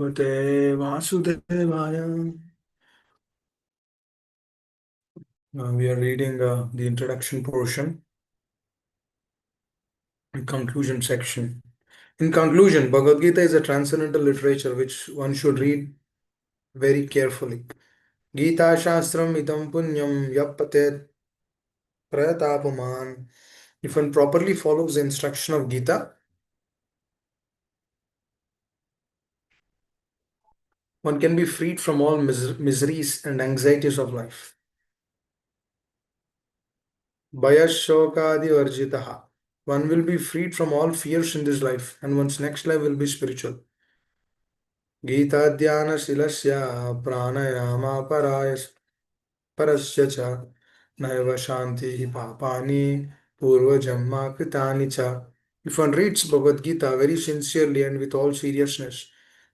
Bhagavate Vasudevaya. We are reading the introduction portion and conclusion section. In conclusion, Bhagavad Gita is a transcendental literature which one should read very carefully. Gita Shastram idam punyam yapatet prayatapaman. If one properly follows the instruction of Gita, one can be freed from all miseries and anxieties of life. Bhayashokadi varjitaha. One will be freed from all fears in this life, and one's next life will be spiritual. Gita dhyana silasya pranayama parasya cha naiva shanti papani purva jamma kritani cha. If one reads Bhagavad Gita very sincerely and with all seriousness,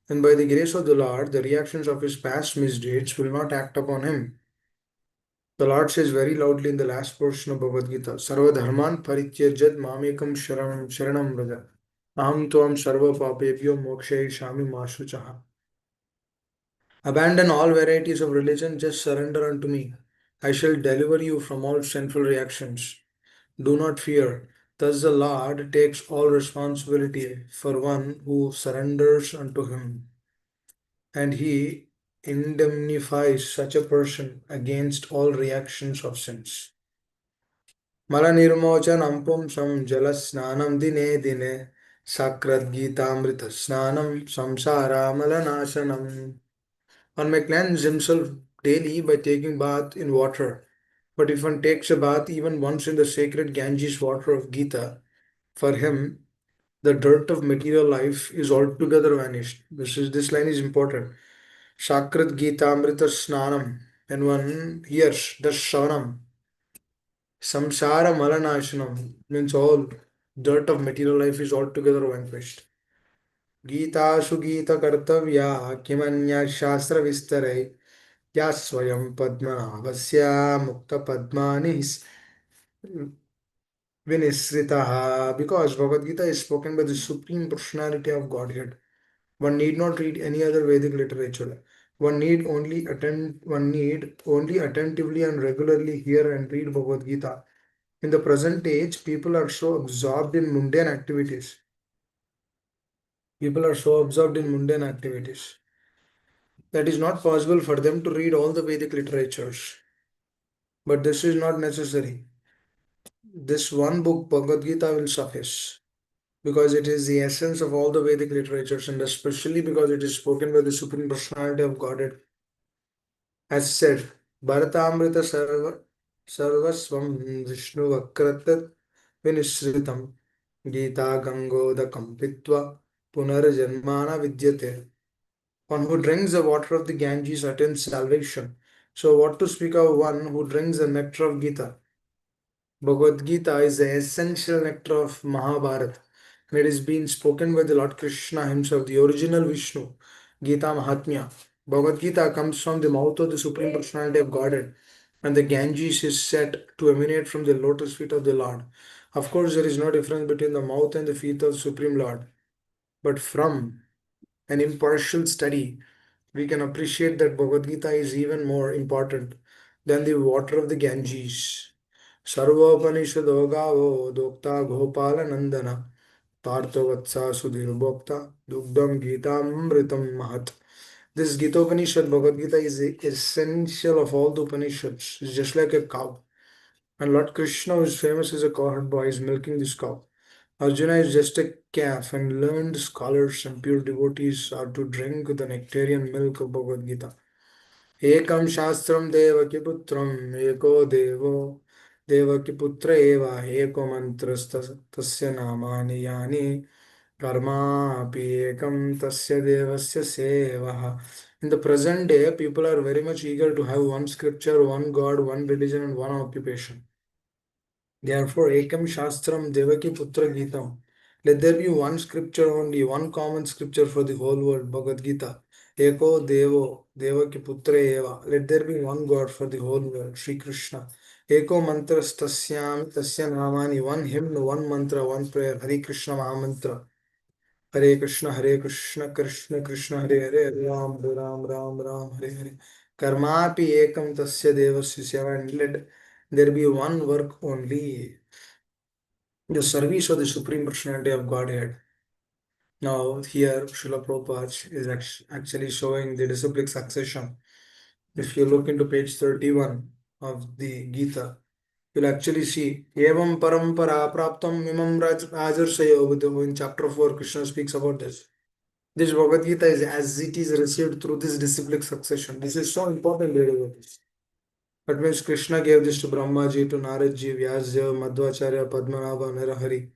then by the grace of the Lord, the reactions of his past misdeeds will not act upon him. The Lord says very loudly in the last portion of Bhagavad Gita, Sarva dharman parityajad mamekam sharanam vraja. Aham tvam sarva papebhyo mokshayishami ma shuchaha. Abandon all varieties of religion, just surrender unto me. I shall deliver you from all sinful reactions. Do not fear. Thus the Lord takes all responsibility for one who surrenders unto him, and he indemnifies such a person against all reactions of sins. मलनिर्मोचनं पुंसं जलस्नानं दिने दिने सकृद्गीतामृतस्नानं संसारामलनाशनम्. One may cleanse himself daily by taking bath in water. But if one takes a bath even once in the sacred Ganges water of Gita, for him the dirt of material life is altogether vanished. This line is important. Sakrat Gita Amrita Snanam. When one hears the Shavanam, Samsara Malanashanam means all dirt of material life is altogether vanquished. Gita Sugita Kartavya Kimanya Shastra Vistare Ya Swayam Padmanabhasya Mukta Padmani Vinisritaha. Because Bhagavad Gita is spoken by the Supreme Personality of Godhead. One need not read any other Vedic literature. One need only attentively and regularly hear and read Bhagavad Gita. In the present age, people are so absorbed in mundane activities. People are so absorbed in mundane activities that it is not possible for them to read all the Vedic literatures. But this is not necessary. This one book, Bhagavad Gita, will suffice because it is the essence of all the Vedic literatures, and especially because it is spoken by the Supreme Personality of Godhead. As said, Bharatamrita Sarvasvam Vishnu Vakratat Vinisritam Gita Gangodakam Pitva Punarjanmana Vidyate. One who drinks the water of the Ganges attains salvation. So, what to speak of one who drinks the nectar of Gita? Bhagavad Gita is the essential nectar of Mahabharata, and it is being spoken by the Lord Krishna himself, the original Vishnu. Gita Mahatmya. Bhagavad Gita comes from the mouth of the Supreme Personality of Godhead, and the Ganges is said to emanate from the lotus feet of the Lord. Of course, there is no difference between the mouth and the feet of the Supreme Lord, but from an impartial study, we can appreciate that Bhagavad Gita is even more important than the water of the Ganges. Sarvopanishado gavo dokta gopala nandana partho vatsa sudhir bhokta dugdam gitamritam mahat. This Gita Upanishad, Bhagavad Gita, is the essential of all the Upanishads. It's just like a cow. And Lord Krishna, who is famous as a cowherd boy, is milking this cow. Arjuna is just a calf, and learned scholars and pure devotees are to drink the nectarian milk of Bhagavad Gita. Ekam Shastram Devakiputram Eko Devo Devakiputra Eva Eko Mantras Tasya Namani Yani Karma Api Ekam Tasya Devasya Sevaha. In the present day, people are very much eager to have one scripture, one God, one religion, and one occupation. Therefore, Ekam Shastram Devaki Putra Gita. Let there be one scripture only, one common scripture for the whole world, Bhagavad Gita. Eko Devo Devaki Putra Eva. Let there be one God for the whole world, Sri Krishna. Eko Mantras Tasya Namani. One hymn, one mantra, one prayer, Hari Krishna Mahamantra. Hare Krishna, Krishna Krishna, Hare Hare, Hare Ram, Ram Ram, Hare Hare. Karmapi ekam tasya devasya seva. And let there be one work only, the service of the Supreme Personality of Godhead. Now, here, Srila Prabhupada is actually showing the disciplic succession. If you look into page 31 of the Gita, you'll actually see Evam Parampara Praptam Mimam Rajarsayo. In chapter 4, Krishna speaks about this. This Bhagavad Gita is as it is received through this disciplic succession. This is so important, dear devotees. That means Krishna gave this to Brahmaji, to Naradji, Vyasdev, Madhvacharya, Padmanabha, Narahari,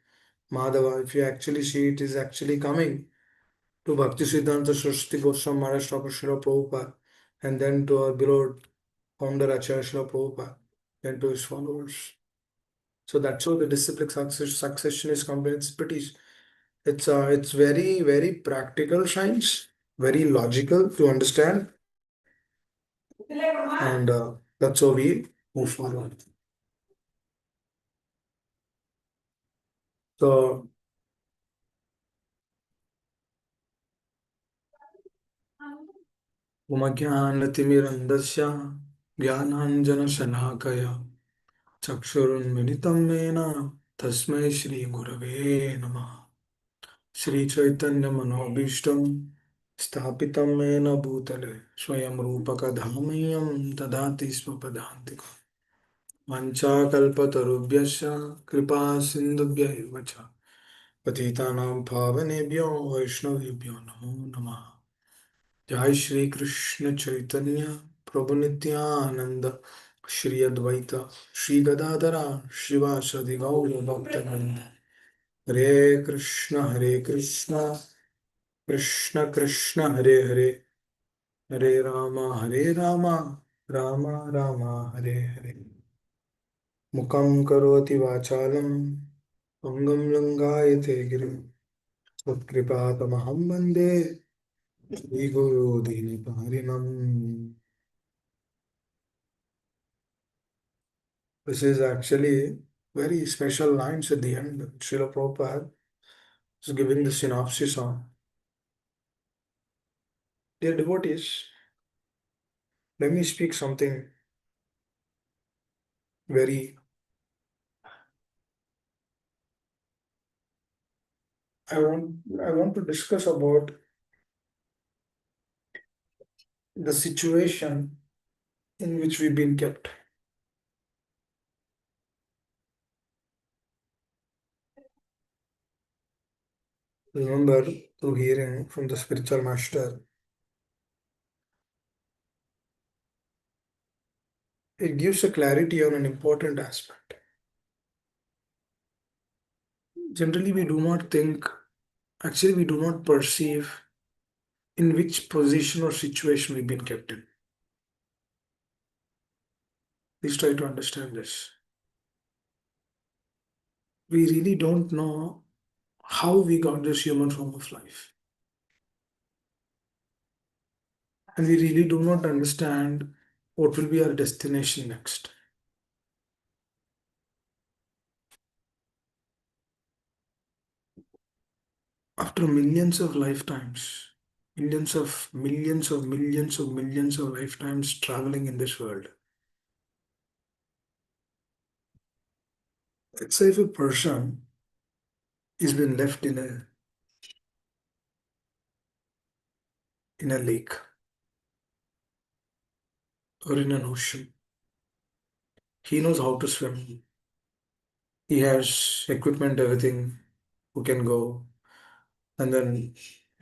Madhava. If you actually see, it is actually coming to Bhakti Siddhanta Saraswati Goswami Maharaj Thakur Srila Prabhupada, and then to our beloved founder Acharya Srila Prabhupada, then to his followers. So that's how the disciplic succession is complete. It's very practical science, very logical to understand, and that's how we move forward. So उमज्ञानतिमिरन्दस्य ज्ञानाञ्जनशलाकया चक्षुरुन्मिलितं येन तस्मै श्रीगुरवे नमः। श्रीचैतन्यमनोभीष्टं स्थापितं येन भूतले स्वयं रूपकधामयं ददाति स्वपदान्तिकम्। वञ्चाकल्पतरुभ्यश्च कृपा सिन्धुभ्य एव च पतितानां पावनेभ्यो वैष्णवेभ्यो नमो नमः। जय श्री कृष्ण चैतन्य प्रभु नित्यानंद श्री अद्वैत श्री गदाधरा शिवासदि गौर भक्तवृंद। हरे कृष्ण कृष्ण कृष्ण हरे हरे, हरे राम राम राम हरे हरे। मुखं करोति वाचालं अंगं लंघयते गिरिं त्वत्कृपातमहं वन्दे श्रीगुरो दीनपारिणम्। This is actually very special lines at the end. Srila Prabhupada is giving the synopsis on. Dear devotees, let me speak something very, I want to discuss about the situation in which we've been kept. Remember, through hearing from the spiritual master, it gives a clarity on an important aspect. Generally, we do not think, actually, we do not perceive in which position or situation we've been kept in. Please try to understand this. We really don't know how we got this human form of life. And we really do not understand what will be our destination next. After millions of lifetimes, millions of lifetimes traveling in this world, let's say if a person has been left in a lake or in an ocean, he knows how to swim. He has equipment, everything, who can go, and then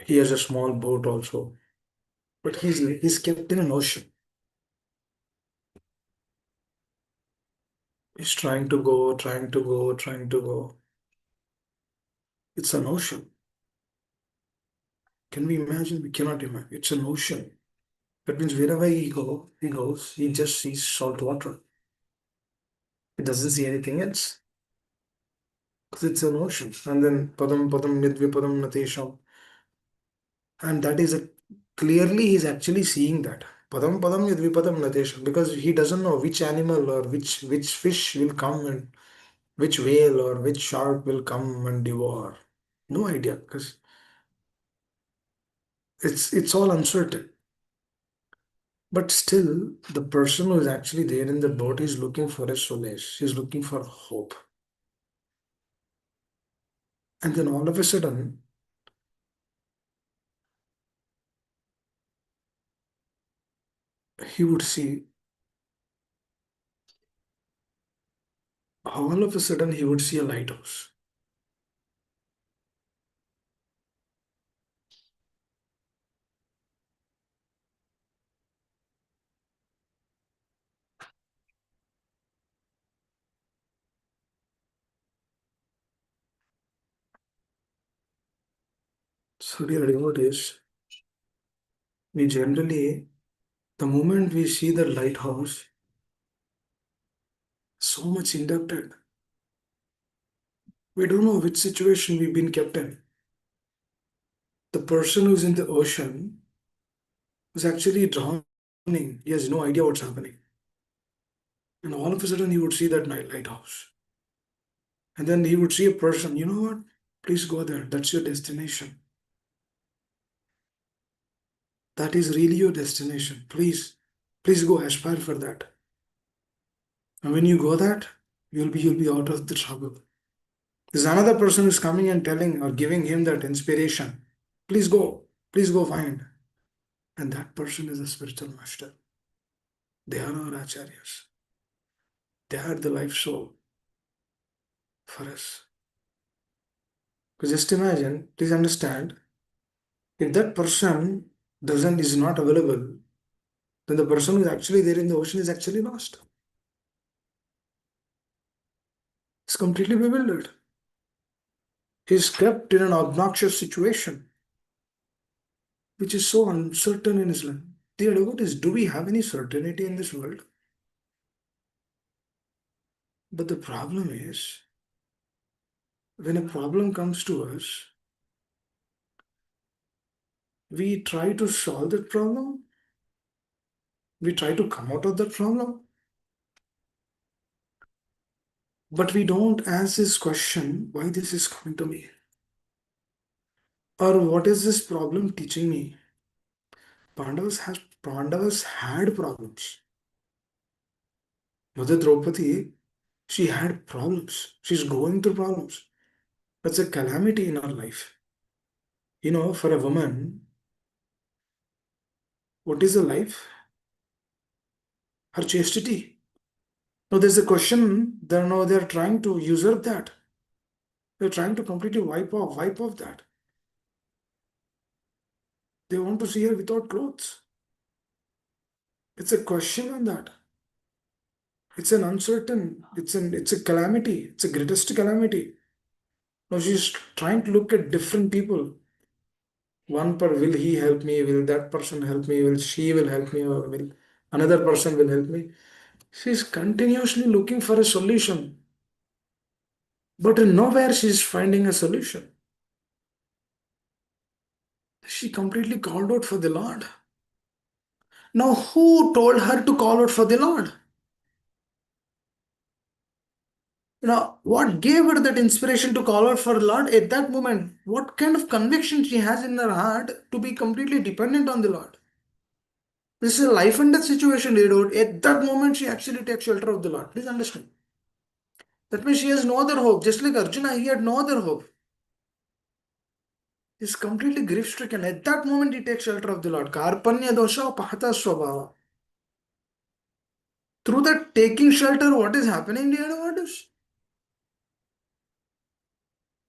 he has a small boat also. But he's kept in an ocean. He's trying to go, trying to go, trying to go. It's an ocean. Can we imagine? We cannot imagine. It's an ocean. That means wherever he goes, he just sees salt water. He doesn't see anything else. Because it's an ocean. And then padam padam nidvipadam natesham. And that is clearly he's actually seeing that. Padam padam nidvipadam natesham. Because he doesn't know which animal or which fish will come and which whale or which shark will come and devour. No idea. Because It's all uncertain. But still, the person who is actually there in the boat is looking for a solace. He's looking for hope. And then all of a sudden, he would see, all of a sudden, he would see a lighthouse. So, dear devotees, we generally, the moment we see the lighthouse, so much inducted. We don't know which situation we've been kept in. The person who's in the ocean was actually drowning. He has no idea what's happening. And all of a sudden, he would see that lighthouse. And then he would see a person, you know what? Please go there. That's your destination. That is really your destination. Please go aspire for that. And when you go that, you'll be out of the trouble. There's another person who's coming and telling or giving him that inspiration. Please go find. And that person is a spiritual master. They are our acharyas. They are the life soul for us. Because just imagine, please understand, if that person doesn't is not available, then the person who is actually there in the ocean is actually lost. He's completely bewildered. He's kept in an obnoxious situation, which is so uncertain in his life. Dear devotees, do we have any certainty in this world? But the problem is, when a problem comes to us, we try to solve that problem, we try to come out of that problem, but we don't ask this question why this is coming to me? Or what is this problem teaching me? Pandavas had problems. Mother Draupadi, she had problems. She's going through problems. That's a calamity in her life. For a woman, what is the life? Her chastity. Now there's a question. They're trying to usurp that. They're trying to completely wipe off that. They want to see her without clothes. It's a question on that. It's an uncertain. It's a calamity. It's a greatest calamity. Now she's trying to look at different people. Will he help me? Will that person help me? Will she will help me? Or will another person will help me? She's continuously looking for a solution, but in nowhere she's finding a solution. She completely called out for the Lord. Now, who told her to call out for the Lord? What gave her that inspiration to call out for the Lord at that moment? What kind of conviction she has in her heart to be completely dependent on the Lord? This is a life and death situation, dude. At that moment, she actually takes shelter of the Lord. Please understand. That means she has no other hope. Just like Arjuna, he had no other hope. He's completely grief stricken. At that moment, he takes shelter of the Lord. Karpanya dosha pahata swabhava. Through that taking shelter, what is happening, dear devotees?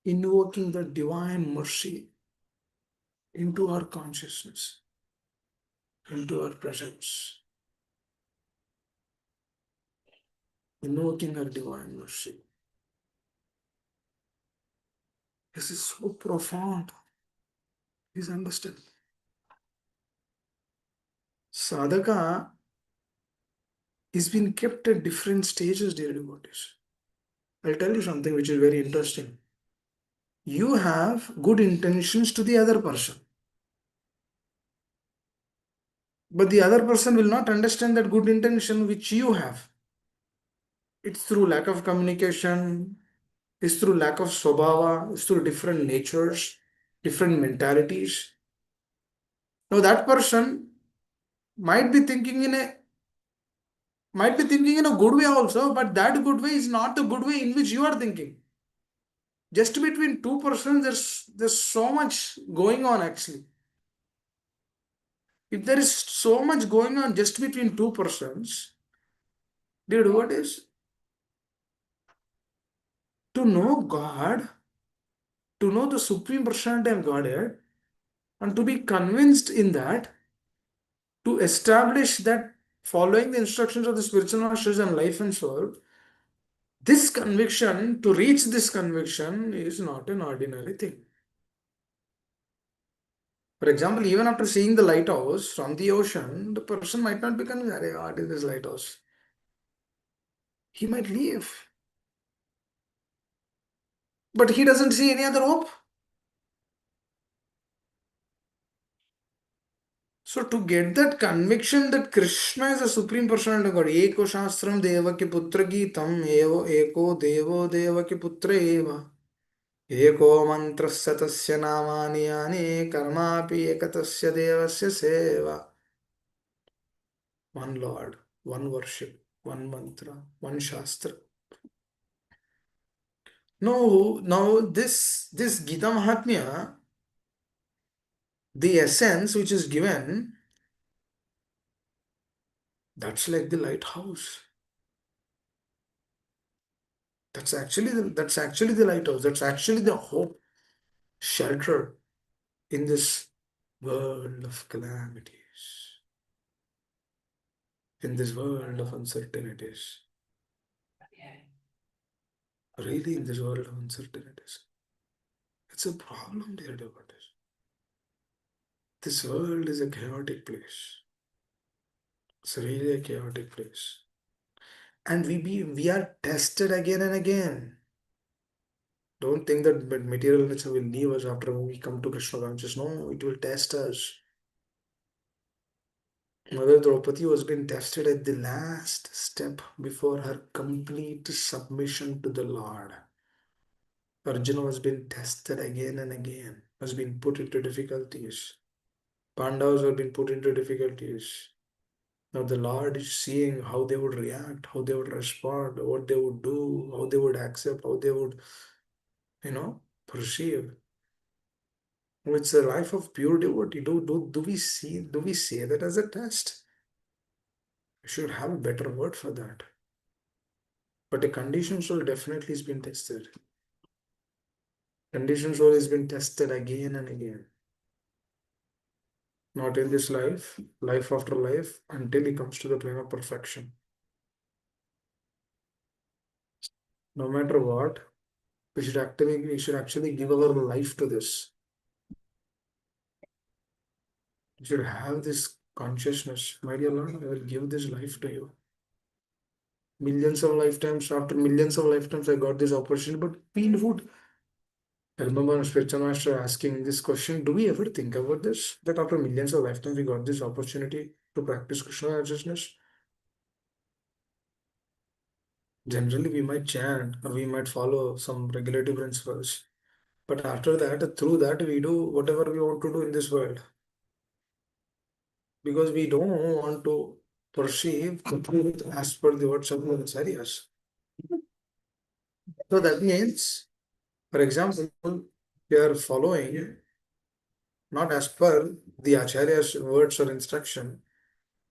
Invoking the divine mercy into our consciousness, into our presence. Invoking our divine mercy. This is so profound. Please understand. Sadhaka is being kept at different stages, dear devotees. I'll tell you something which is very interesting. You have good intentions to the other person, but the other person will not understand that good intention which you have. It's through lack of communication, it's through lack of swabhava, it's through different natures, different mentalities. Now that person might be thinking in a good way also, but that good way is not the good way in which you are thinking. Just between two persons, there's so much going on actually. If there is so much going on just between two persons, dude, what is to know God, to know the Supreme Personality of Godhead, and to be convinced in that, to establish that following the instructions of the spiritual masters and life and soul, this conviction, to reach this conviction, is not an ordinary thing. For example, even after seeing the lighthouse from the ocean, the person might not be convinced, "Arey, what is this lighthouse?" He might leave, but he doesn't see any other hope. So to get that conviction that Krishna is a supreme personality of God, eko shastram devaki putra geetam evo eko devo devaki putra eva eko mantrasya tasya namani yani karmapi ekatasya devasya seva. One Lord, one worship, one mantra, one shastra. No, now this Gita Mahatmya, the essence which is given, that's like the lighthouse. That's actually the lighthouse. That's actually the hope, shelter in this world of calamities, in this world of uncertainties. Really, in this world of uncertainties. It's a problem, dear devotees. This world is a chaotic place. It's really a chaotic place. And we are tested again and again. Don't think that material nature will leave us after we come to Krishna consciousness. No, it will test us. Mother Draupadi was being tested at the last step before her complete submission to the Lord. Arjuna was being tested again and again, was being put into difficulties. Pandavas were being put into difficulties. Now the Lord is seeing how they would react, how they would respond, what they would do, how they would accept, how they would, perceive. It's a life of pure devotee. Do we see that as a test? We should have a better word for that. But a conditioned soul definitely has been tested. Conditioned soul has been tested again and again. Not in this life, life after life, until he comes to the plane of perfection. No matter what, we should actually give our life to this. We should have this consciousness. My dear Lord, I will give this life to you. Millions of lifetimes, after millions of lifetimes, I got this opportunity, but we would. I remember a spiritual master asking this question: do we ever think about this? That after millions of lifetimes, we got this opportunity to practice Krishna consciousness? Generally, we might chant or we might follow some regulative principles. But after that, through that, we do whatever we want to do in this world. Because we don't want to perceive the truth as per the words of the Acharyas. So that means, for example, we are following not as per the Acharya's words or instruction,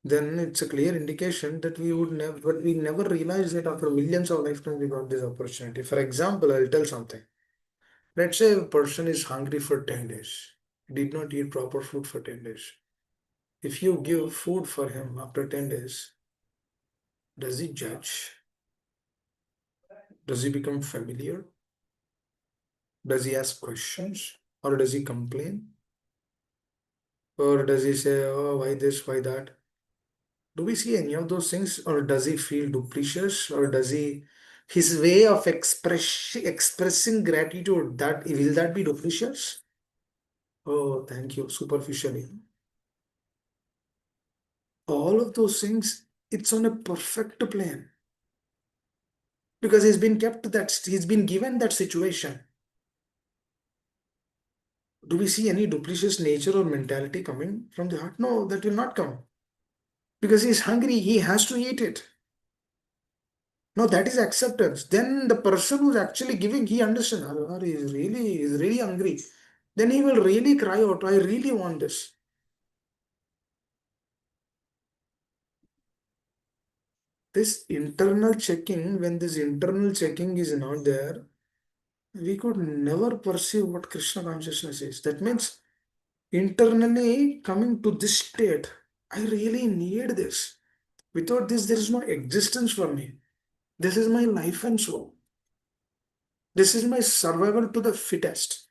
then it's a clear indication that we would never, but we never realized that after millions of lifetimes we got this opportunity. For example, I'll tell something. Let's say a person is hungry for 10 days, did not eat proper food for 10 days. If you give food for him after 10 days, does he judge? Does he become familiar? Does he ask questions? Or does he complain? Or does he say, oh, why this, why that? Do we see any of those things? Or does he feel duplicious? Or does he, his way of expressing gratitude, that will that be duplicious? Oh, thank you, superficially. All of those things, it's on a perfect plane. Because he's been given that situation. Do we see any duplicitous nature or mentality coming from the heart? No, that will not come. Because he's hungry, he has to eat it. No, that is acceptance. Then the person who's actually giving, he understands, "Oh, he's really hungry." Then he will really cry out, I really want this. This internal checking, when this internal checking is not there, we could never perceive what Krishna consciousness is. That means internally coming to this state, I really need this. Without this, there is no existence for me. This is my life and soul. This is my survival to the fittest.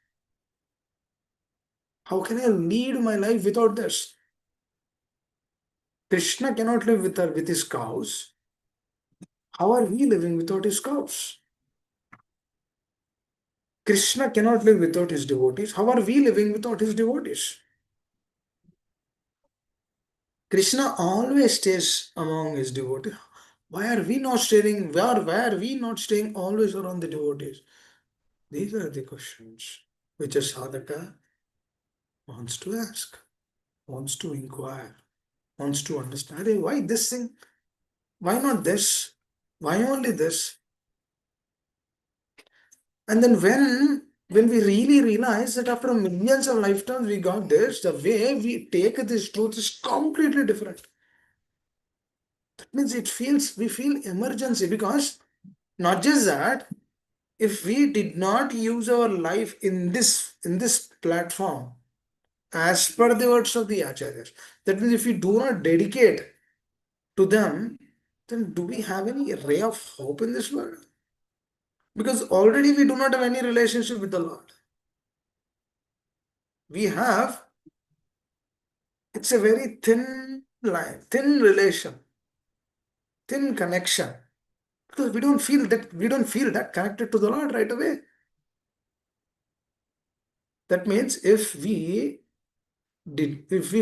How can I lead my life without this? Krishna cannot live with his cows. How are we living without his cows? Krishna cannot live without his devotees. How are we living without his devotees? Krishna always stays among his devotees. Why are we not staying? Why are we not staying always around the devotees? These are the questions which a sadhaka wants to ask, wants to inquire, wants to understand. Hey, why this thing? Why not this? Why only this? And then when we really realize that after millions of lifetimes we got this, the way we take this truth is completely different. That means we feel emergency because not just that, if we did not use our life in this platform as per the words of the acharyas, that means if we do not dedicate to them, then do we have any ray of hope in this world? Because already we do not have any relationship with the Lord. We have, it's a very thin line, thin relation, thin connection. Because we don't feel that connected to the Lord right away. That means if we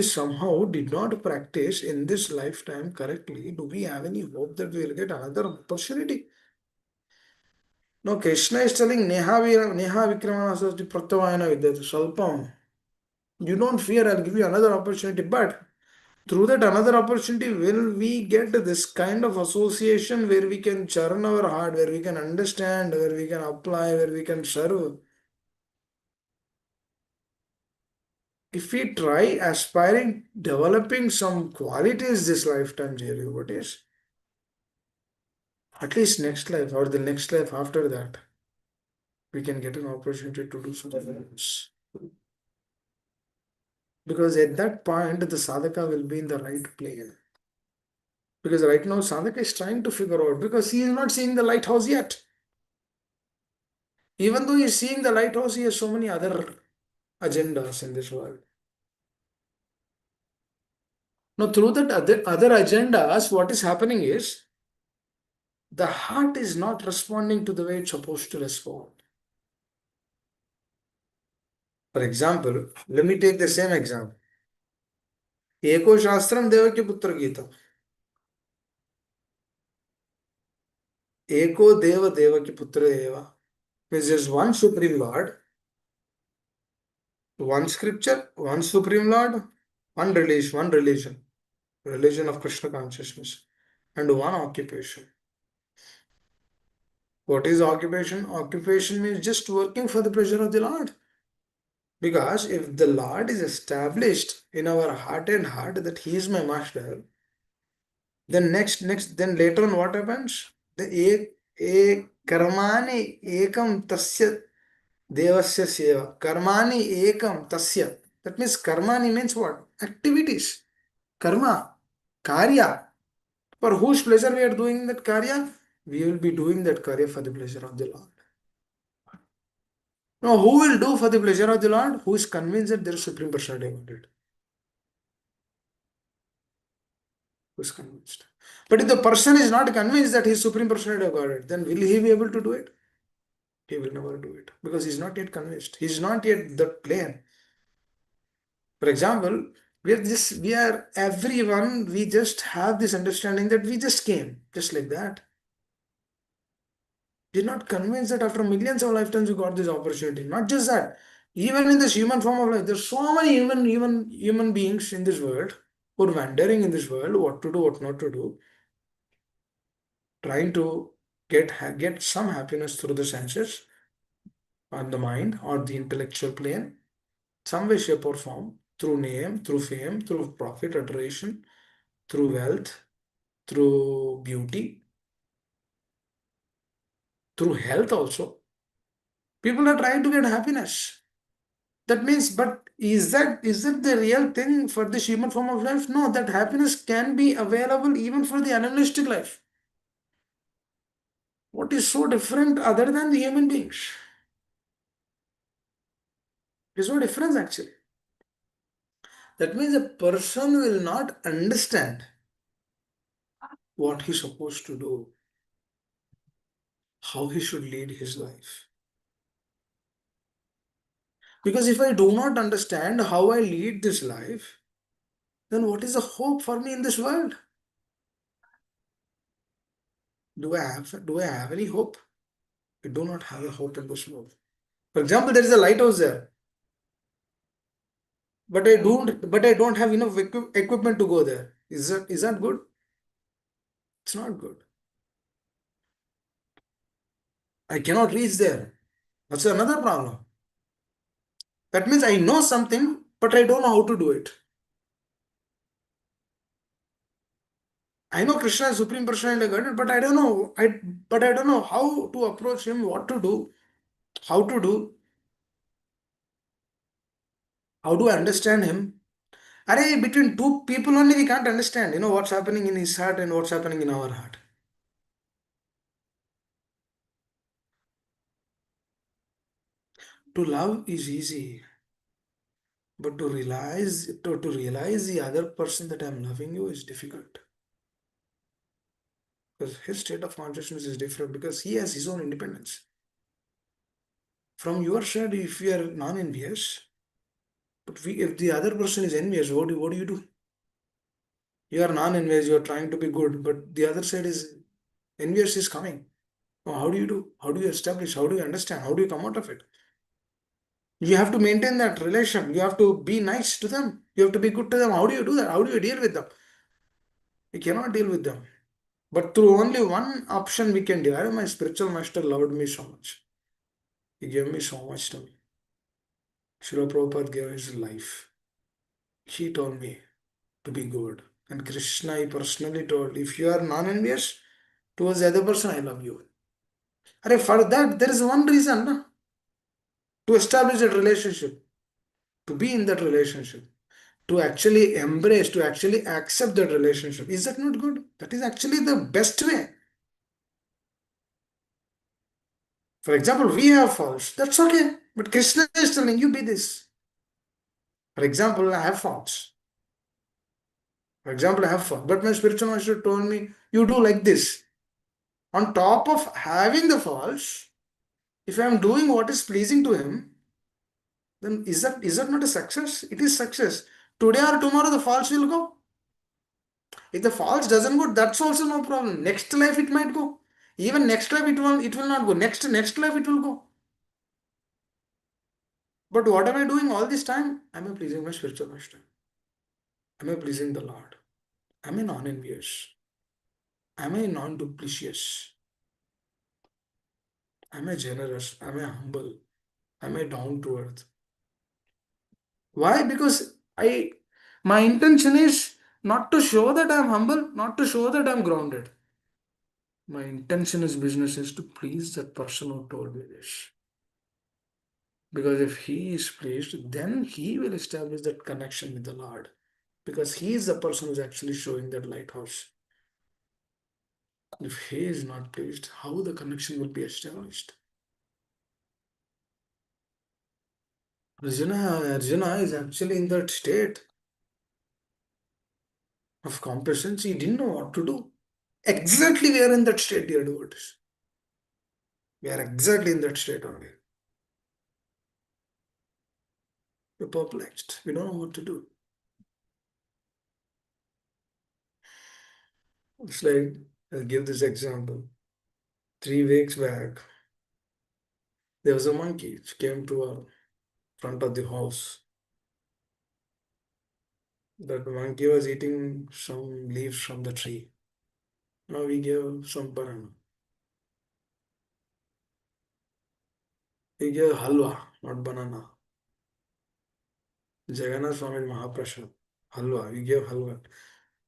somehow did not practice in this lifetime correctly, do we have any hope that we will get another opportunity? No, Krishna is telling Neha Vikramana Pratyavayana Vidyate Salpam. You don't fear, I'll give you another opportunity. But through that another opportunity, will we get this kind of association where we can churn our heart, where we can understand, where we can apply, where we can serve? If we try aspiring, developing some qualities this lifetime, dear devotees, at least next life or the next life after that, we can get an opportunity to do something else. Because at that point, the sadhaka will be in the right place. Because right now, sadhaka is trying to figure out because he is not seeing the lighthouse yet. Even though he is seeing the lighthouse, he has so many other agendas in this world. Now, through that other agendas, what is happening is the heart is not responding to the way it's supposed to respond. For example, let me take the same example. Eko Shastram Devaki Putra Gita. Eko Deva Devaki Putra Deva. Means there's one Supreme Lord, one scripture, one Supreme Lord, religion of Krishna consciousness, and one occupation. What is occupation? Occupation means just working for the pleasure of the Lord. Because if the Lord is established in our heart and heart that He is my master, then then later on what happens? The karmani ekam tasya devasya seva. Karmani ekam tasya. That means karmani means what? Activities. Karma. Karya. For whose pleasure we are doing that karya? We will be doing that karya for the pleasure of the Lord. Now, who will do for the pleasure of the Lord? Who is convinced that there is Supreme Personality of Godhead? Who is convinced? But if the person is not convinced that he is Supreme Personality of Godhead, then will he be able to do it? He will never do it because he is not yet convinced. He is not yet that plane. For example, we just have this understanding that we just came, just like that. We're not convinced that after millions of lifetimes we got this opportunity. Not just that, Even in this human form of life, there's so many human beings in this world who are wandering in this world, what to do, what not to do, trying to get some happiness through the senses, on the mind, or the intellectual plane, some way, shape, or form, through name, through fame, through profit, adoration, through wealth, through beauty, through health also. People are trying to get happiness. That means, but is that the real thing for this human form of life? No, that happiness can be available even for the animalistic life. What is so different other than the human beings? There's no difference actually. That means a person will not understand what he's supposed to do, how he should lead his life. Because if I do not understand how I lead this life, then what is the hope for me in this world? Do I have any hope? I do not have a hope in this world. For example, there is a lighthouse there, but I don't have enough equipment to go there. Is that good? It's not good. I cannot reach there. That's another problem. That means I know something, but I don't know how to do it. I know Krishna is Supreme Personality of Godhead, but I don't know. I don't know how to approach him, what to do, how to do, how do I understand him. Are between two people only we can't understand, what's happening in his heart and what's happening in our heart. To love is easy, but to realize the other person that I'm loving you is difficult. Because his state of consciousness is different because he has his own independence. From your side, if you are non-envious, but if the other person is envious, what do you do? You are non-envious, you are trying to be good, but the other side is envious is coming. Now, how do you do? How do you establish? How do you understand? How do you come out of it? You have to maintain that relation. You have to be nice to them. You have to be good to them. How do you do that? How do you deal with them? You cannot deal with them. But through only one option we can deal. My spiritual master loved me so much. He gave me so much to me. Srila Prabhupada gave his life. He told me to be good. And Krishna, he personally told, if you are non-envious towards the other person, I love you. And for that, there is one reason na, to establish that relationship, to be in that relationship, to actually embrace, to actually accept that relationship. Is that not good? That is actually the best way. For example, we have faults. That's okay. But Krishna is telling you be this. For example, I have faults. For example, I have faults. But my spiritual master told me, you do like this. On top of having the faults, if I am doing what is pleasing to him, then is that not a success? It is success. Today or tomorrow the faults will go. If the faults doesn't go, that's also no problem. Next life it might go. Even next life it will not go. Next life it will go. But what am I doing all this time? Am I pleasing my spiritual master? Am I pleasing the Lord? Am I non-envious? Am I non-duplicitous? Am I generous? Am I humble? Am I down to earth? Why? Because my intention is not to show that I'm humble, not to show that I'm grounded. My intention is business is to please that person who told me this. Because if he is pleased, then he will establish that connection with the Lord. Because he is the person who's actually showing that lighthouse. If he is not pleased, how the connection will be established? Arjuna is actually in that state of complacency. He didn't know what to do. Exactly we are in that state, dear devotees. We are exactly in that state only. We're perplexed. We don't know what to do. It's like, I'll give this example. 3 weeks back, there was a monkey which came to front of the house. That monkey was eating some leaves from the tree. Now we gave some banana. We gave halwa, not banana. Jagannath Swami Mahaprasad. Halwa. We gave halwa.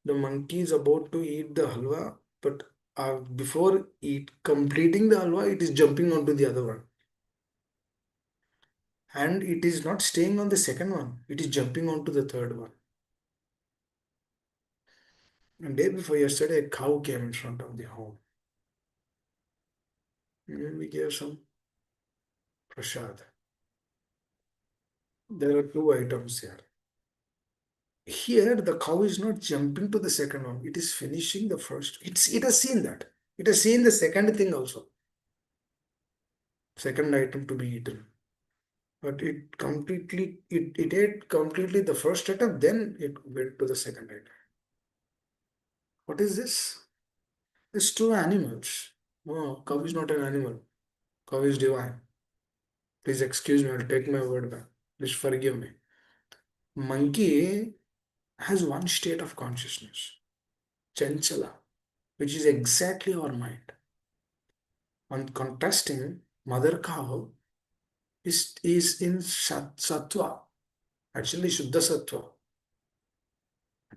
The monkey is about to eat the halwa, but before eat completing the halwa, it is jumping onto the other one. And it is not staying on the second one, it is jumping onto the third one. And day before yesterday, a cow came in front of the home. And we gave some prasad. There are two items here. Here, the cow is not jumping to the second one, it is finishing the first. It has seen that. It has seen the second thing also. Second item to be eaten. But it ate completely the first item, then it went to the second item. What is this? It's two animals. Oh, cow is not an animal. Cow is divine. Please excuse me, I'll take my word back. Please forgive me. Monkey has one state of consciousness, chanchala, which is exactly our mind. On contrasting, mother cow is in sattva, actually Shuddha Sattva.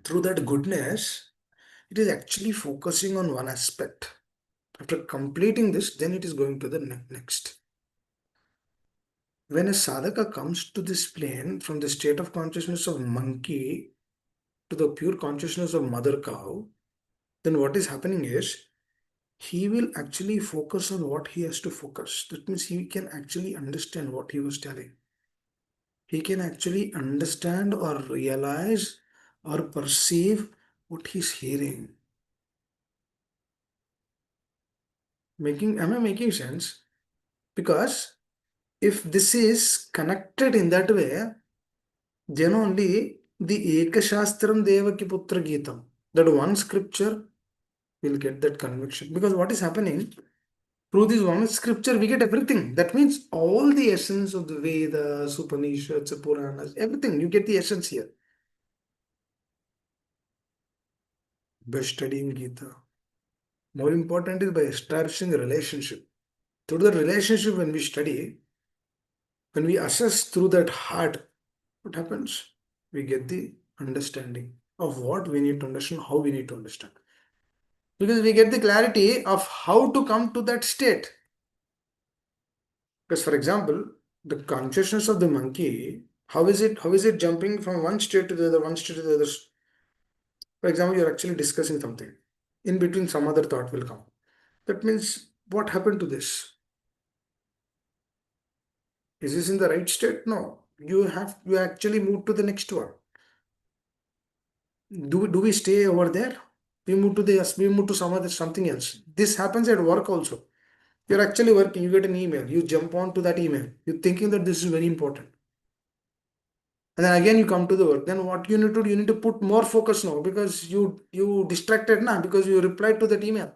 Through that goodness, it is actually focusing on one aspect. After completing this, then it is going to the next. When a sadhaka comes to this plane from the state of consciousness of monkey to the pure consciousness of mother cow, then what is happening is he will actually focus on what he has to focus. That means he can actually understand what he was telling. He can actually understand or realize or perceive what he's hearing. Am I making sense? Because if this is connected in that way, then only the Ekashastram Devaki Putra Geetam, that one scripture will get that conviction. Because what is happening, through this one scripture, we get everything. That means all the essence of the Vedas, Upanishads, Puranas, everything. You get the essence here by studying Gita. More important is by establishing a relationship. Through the relationship, when we study, when we assess through that heart, what happens? We get the understanding of what we need to understand, how we need to understand. Because we get the clarity of how to come to that state. Because, for example, the consciousness of the monkey, how is it jumping from one state to the other, one state to the other? For example, you're actually discussing something. In between, some other thought will come. That means what happened to this? Is this in the right state? No. You actually move to the next one. Do we stay over there? We move to something else. This happens at work also. You're actually working, you get an email, you jump on to that email, you're thinking that this is very important. And then again you come to the work. Then what you need to do, you need to put more focus now because you distracted now because you replied to that email.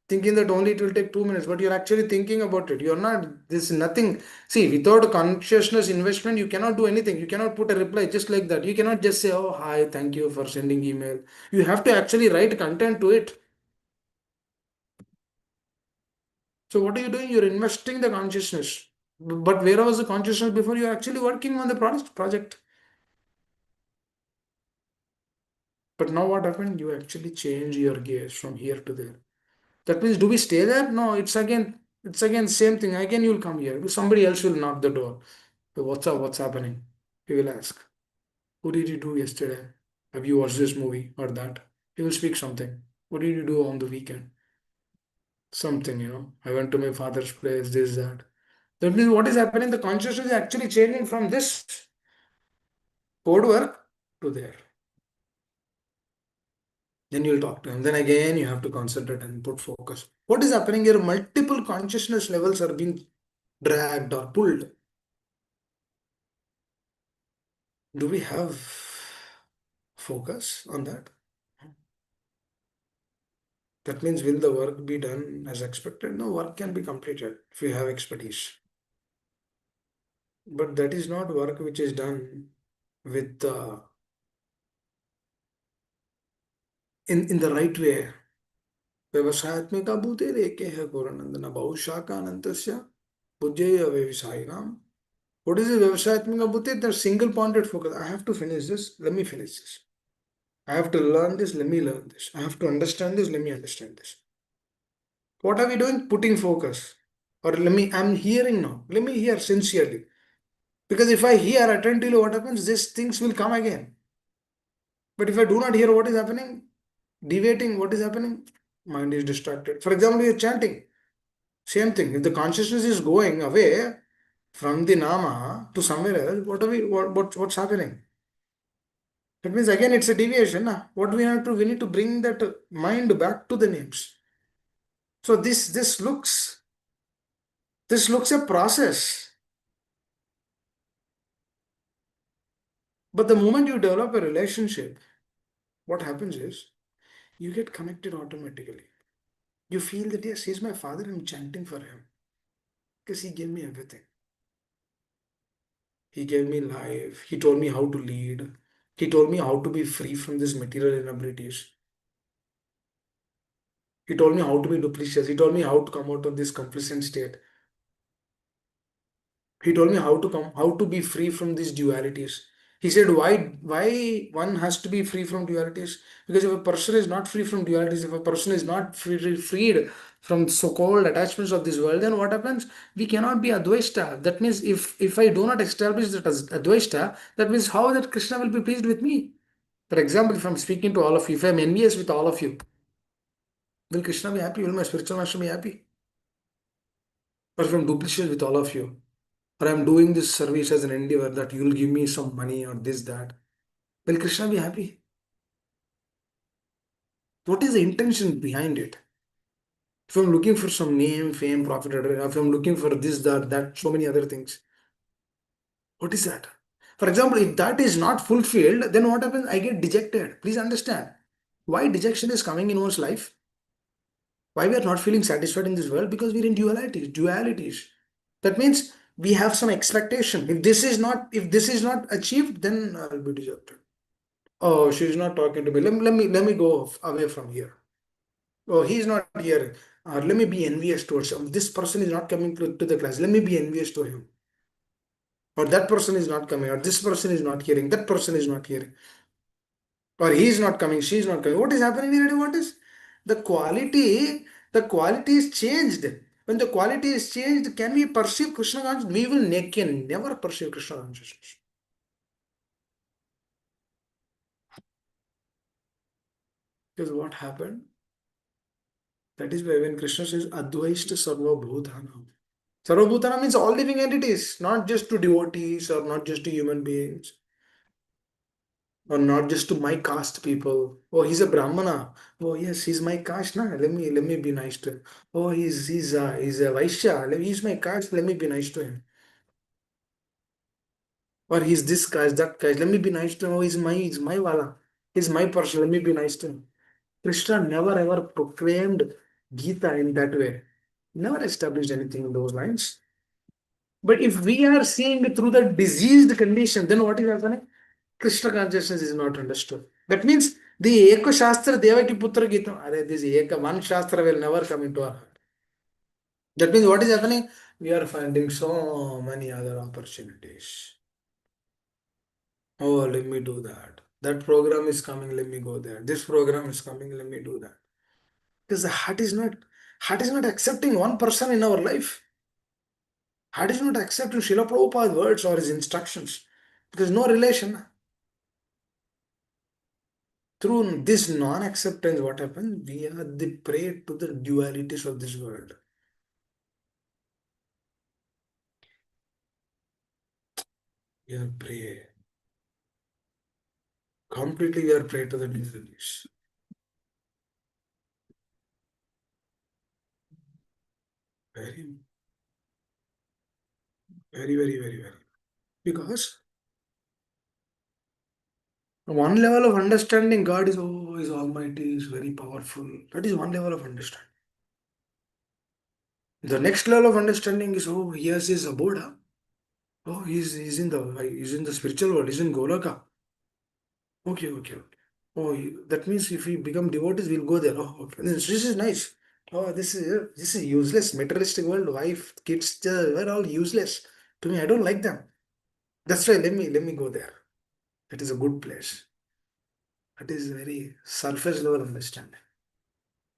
Thinking that only it will take 2 minutes, but you're actually thinking about it. You're not, this is nothing. See, without consciousness investment, you cannot do anything. You cannot put a reply just like that. You cannot just say, oh, hi, thank you for sending email. You have to actually write content to it. So what are you doing? You're investing the consciousness. But where was the consciousness before? You're actually working on the project. But now what happened? You actually change your gaze from here to there. That means do we stay there? No, it's again same thing. Again you'll come here. Somebody else will knock the door. So what's up? What's happening? He will ask. What did you do yesterday? Have you watched this movie or that? He will speak something. What did you do on the weekend? Something. I went to my father's place, this, that. That means what is happening? The consciousness is actually changing from this code work to there. Then you'll talk to him. Then again, you have to concentrate and put focus. What is happening here? Multiple consciousness levels are being dragged or pulled. Do we have focus on that? That means will the work be done as expected? No, work can be completed if you have expertise. But that is not work which is done with in the right way. व्यवसायात्मिका भूतेरेके गुरुनंदन बहुशाखानन्तस्य बुद्धेय व्यवसायिनाम. What is the व्यवसायात्मिका bhute? The single pointed focus. I have to finish this. Let me finish this. I have to learn this. Let me learn this. I have to understand this. Let me understand this. What are we doing? Putting focus. Or let me. I'm hearing now. Let me hear sincerely. Because if I hear attentively, what happens? These things will come again. But if I do not hear what is happening, deviating, what is happening? Mind is distracted. For example, you're chanting. Same thing. If the consciousness is going away from the nama to somewhere else, what are we? What's happening? That means again it's a deviation. Nah? What we have to? We need to bring that mind back to the names. So this looks a process. But the moment you develop a relationship, what happens is you get connected automatically. You feel that yes, he's my father. I'm chanting for him because he gave me everything. He gave me life. He told me how to lead. He told me how to be free from these material inabilities. He told me how to be duplicitous. He told me how to come out of this complacent state. He told me how to be free from these dualities. He said, why one has to be free from dualities? Because if a person is not free from dualities, if a person is not freed from so-called attachments of this world, then what happens? We cannot be Advaita. That means if I do not establish that as Advaita, that means how that Krishna will be pleased with me? For example, if I'm speaking to all of you, if I'm envious with all of you, will Krishna be happy? Will my spiritual master be happy? Or if I'm duplicitous with all of you, or I'm doing this service as an endeavor that you'll give me some money or this, that, will Krishna be happy? What is the intention behind it? If I'm looking for some name, fame, profit, if I'm looking for this, that, so many other things, what is that? For example, if that is not fulfilled, then what happens? I get dejected. Please understand why dejection is coming in one's life. Why we are not feeling satisfied in this world? Because we're in dualities. That means we have some expectation. If this is not achieved, then I'll be dejected. Oh, she's not talking to me. Let me go away from here. Oh, he's not here. Let me be envious towards him. This person is not coming to the class. Let me be envious to him. Or that person is not coming. Or this person is not hearing. That person is not hearing. Or he's not coming. She's not coming. What is happening here? What is the quality? The quality is changed. When the quality is changed, can we perceive Krishna consciousness? We will can never perceive Krishna consciousness. Because what happened? That is why when Krishna says Advaita Sarva Bhutanam. Sarva Bhutana means all living entities, not just to devotees or not just to human beings or not just to my caste people. Oh, he's a Brahmana. Oh, yes, he's my caste. Nah. Let me be nice to him. Oh, he's a Vaishya. He's my caste. Let me be nice to him. Or he's this caste, that caste. Let me be nice to him. Oh, he's my wala. He's my person. Let me be nice to him. Krishna never ever proclaimed Gita in that way. Never established anything in those lines. But if we are seeing it through the diseased condition, then what is happening? Krishna consciousness is not understood. That means the Eko Shastra Devaki Putra Gita, this Eka one Shastra will never come into our heart. That means what is happening? We are finding so many other opportunities. Oh, let me do that. That program is coming, let me go there. This program is coming, let me do that. Because the heart is not accepting one person in our life. Heart is not accepting Srila Prabhupada's words or his instructions. Because no relation. Through this non-acceptance, what happens? We are the prey to the dualities of this world. We are prey. Completely we are prey to the dualities. Very, very, very, very, very. Because one level of understanding God is, oh, is almighty, is very powerful. That is one level of understanding. The next level of understanding is, oh, yes, is abode. Huh? Oh, he's in the spiritual world. He's in Golaka. Okay, okay, okay. Oh, that means if we become devotees, we'll go there. Oh, okay. This is nice. Oh, this is useless. Materialistic world, wife, kids, we're all useless. To me, I don't like them. That's why let me go there. That is a good place. That is very surface level understanding.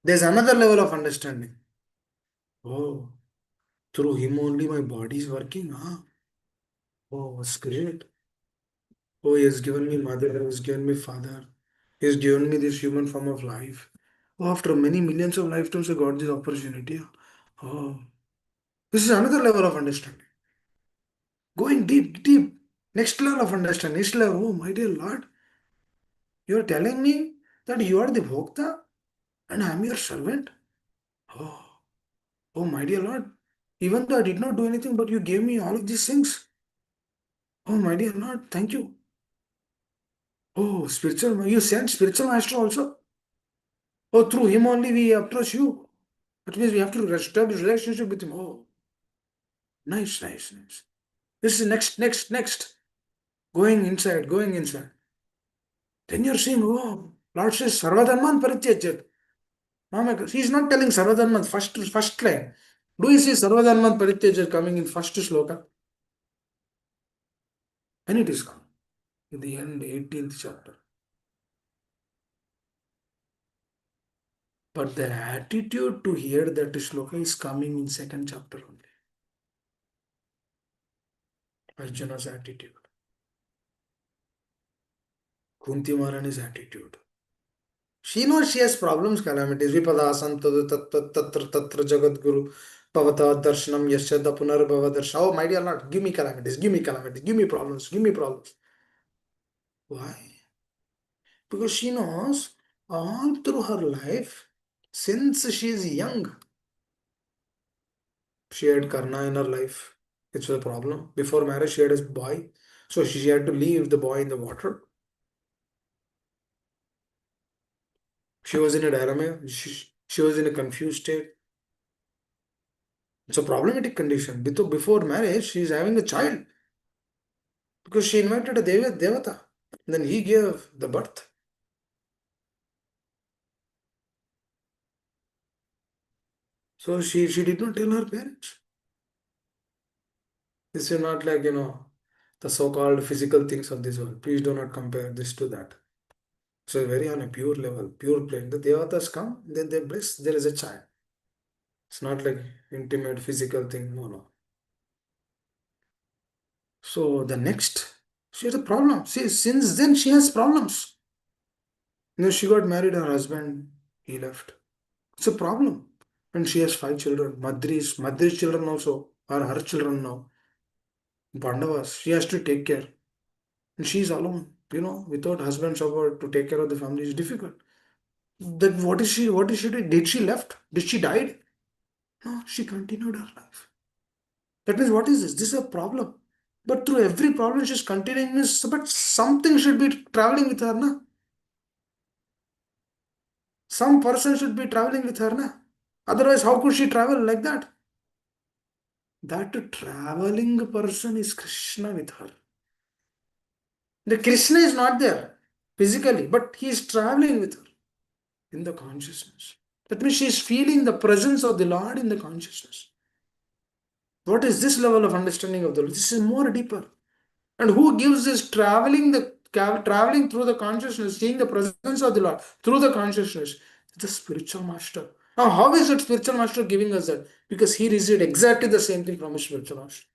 There's another level of understanding. Oh, through him only my body is working. Huh? Oh, that's great. Oh, he has given me mother, he has given me father. He has given me this human form of life. Oh, after many millions of lifetimes, I got this opportunity. Oh, this is another level of understanding. Going deep, deep. Next level of understanding. Next level. Oh, my dear Lord, you are telling me that you are the Bhokta and I am your servant. Oh, oh, my dear Lord. Even though I did not do anything, but you gave me all of these things. Oh, my dear Lord, thank you. Oh, spiritual. You sent spiritual master also. Oh, through him only we approach you. That means we have to establish relationship with him. Oh, nice, nice, nice. This is next, next, next. Going inside, going inside. Then you're saying, oh, Lord says, Sarvadharman Parityajat. Oh my God. He's not telling Sarvadharman first line. Do you see Sarvadharman Parityajat coming in first sloka? And it is coming. In the end, 18th chapter. But the attitude to hear that sloka is coming in second chapter only. Arjuna's attitude. Kunti Maharani's attitude. She knows she has problems, calamities. Vipada santadu tatra jagat guru bhavata darshanam yasya punarbhava darsha. Oh, my dear Lord, give me calamities, give me calamities, give me problems, give me problems. Why? Because she knows all through her life, since she is young, she had Karna in her life. It's a problem. Before marriage, she had a boy. So she had to leave the boy in the water. She was in a dilemma. She was in a confused state. It's a problematic condition. Before marriage, she is having a child because she invited a Devata. Then he gave the birth. So she did not tell her parents. This is not like, the so-called physical things of this world. Please do not compare this to that. So very on a pure level, pure plane. The Devatas come, then they bless, there is a child. It's not like intimate physical thing. No, no. So the next, she has a problem. See, since then she has problems. She got married, her husband, he left. It's a problem. And she has five children. Madri's children also are her children now. Pandavas. She has to take care. And she's alone. Without husband support to take care of the family is difficult. Then what is she doing? Did she left? Did she died? No, she continued her life. That means what is this? This is a problem. But through every problem she's continuing means but something should be traveling with her, na? Some person should be traveling with her, na? Otherwise, how could she travel like that? That traveling person is Krishna with her. The Krishna is not there physically, but he is traveling with her in the consciousness. That means she is feeling the presence of the Lord in the consciousness. What is this level of understanding of the Lord? This is more deeper. And who gives this traveling through the consciousness, seeing the presence of the Lord through the consciousness? The spiritual master. Now, how is that spiritual master giving us that? Because he received exactly the same thing from his spiritual master.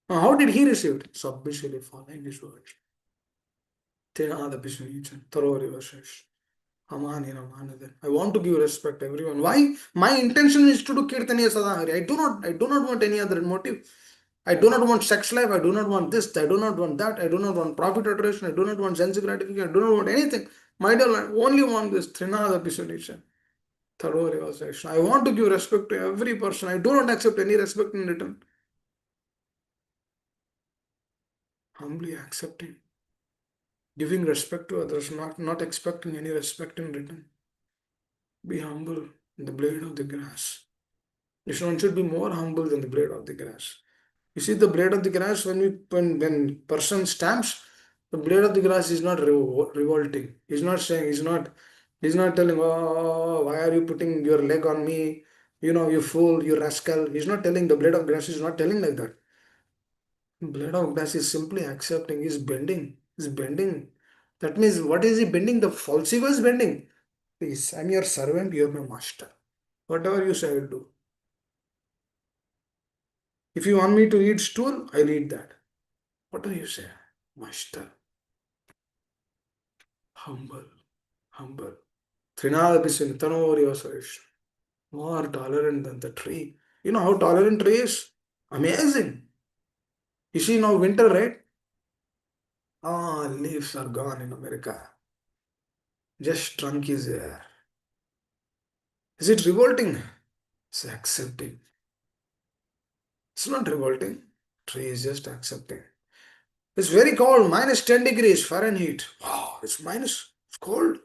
Now, how did he receive it? Submissively following his words. I want to give respect to everyone. Why? My intention is to do Kirtaniya Sadahari. I do not want any other motive. I do not want sex life. I do not want this. I do not want that. I do not want profit adoration. I do not want sense gratification. I do not want anything. My dear, I only want this Trinada Episodation. Thorough realization. I want to give respect to every person. I do not accept any respect in return. Humbly accepting. Giving respect to others, not expecting any respect in return. Be humble, the blade of the grass. One should be more humble than the blade of the grass. You see the blade of the grass when person stamps, the blade of the grass is not revolting. He's not saying he's not telling, oh, why are you putting your leg on me? You know, you fool, you rascal. He's not telling, the blade of grass is not telling like that. Blade of grass is simply accepting, he's bending. He's bending. That means what is he bending? The falsifier is bending. Please, I'm your servant, you're my master. Whatever you say, I will do. If you want me to eat stool, I'll eat that. What do you say? Master. Humble. Humble. Trinadapisin Tanoriosaish. More tolerant than the tree. You know how tolerant tree is? Amazing. You see now winter, right? Ah, leaves are gone in America. Just trunk is there. Is it revolting? It's accepting. It's not revolting. Tree is just accepting. It's very cold, minus 10 degrees Fahrenheit. Wow, it's cold.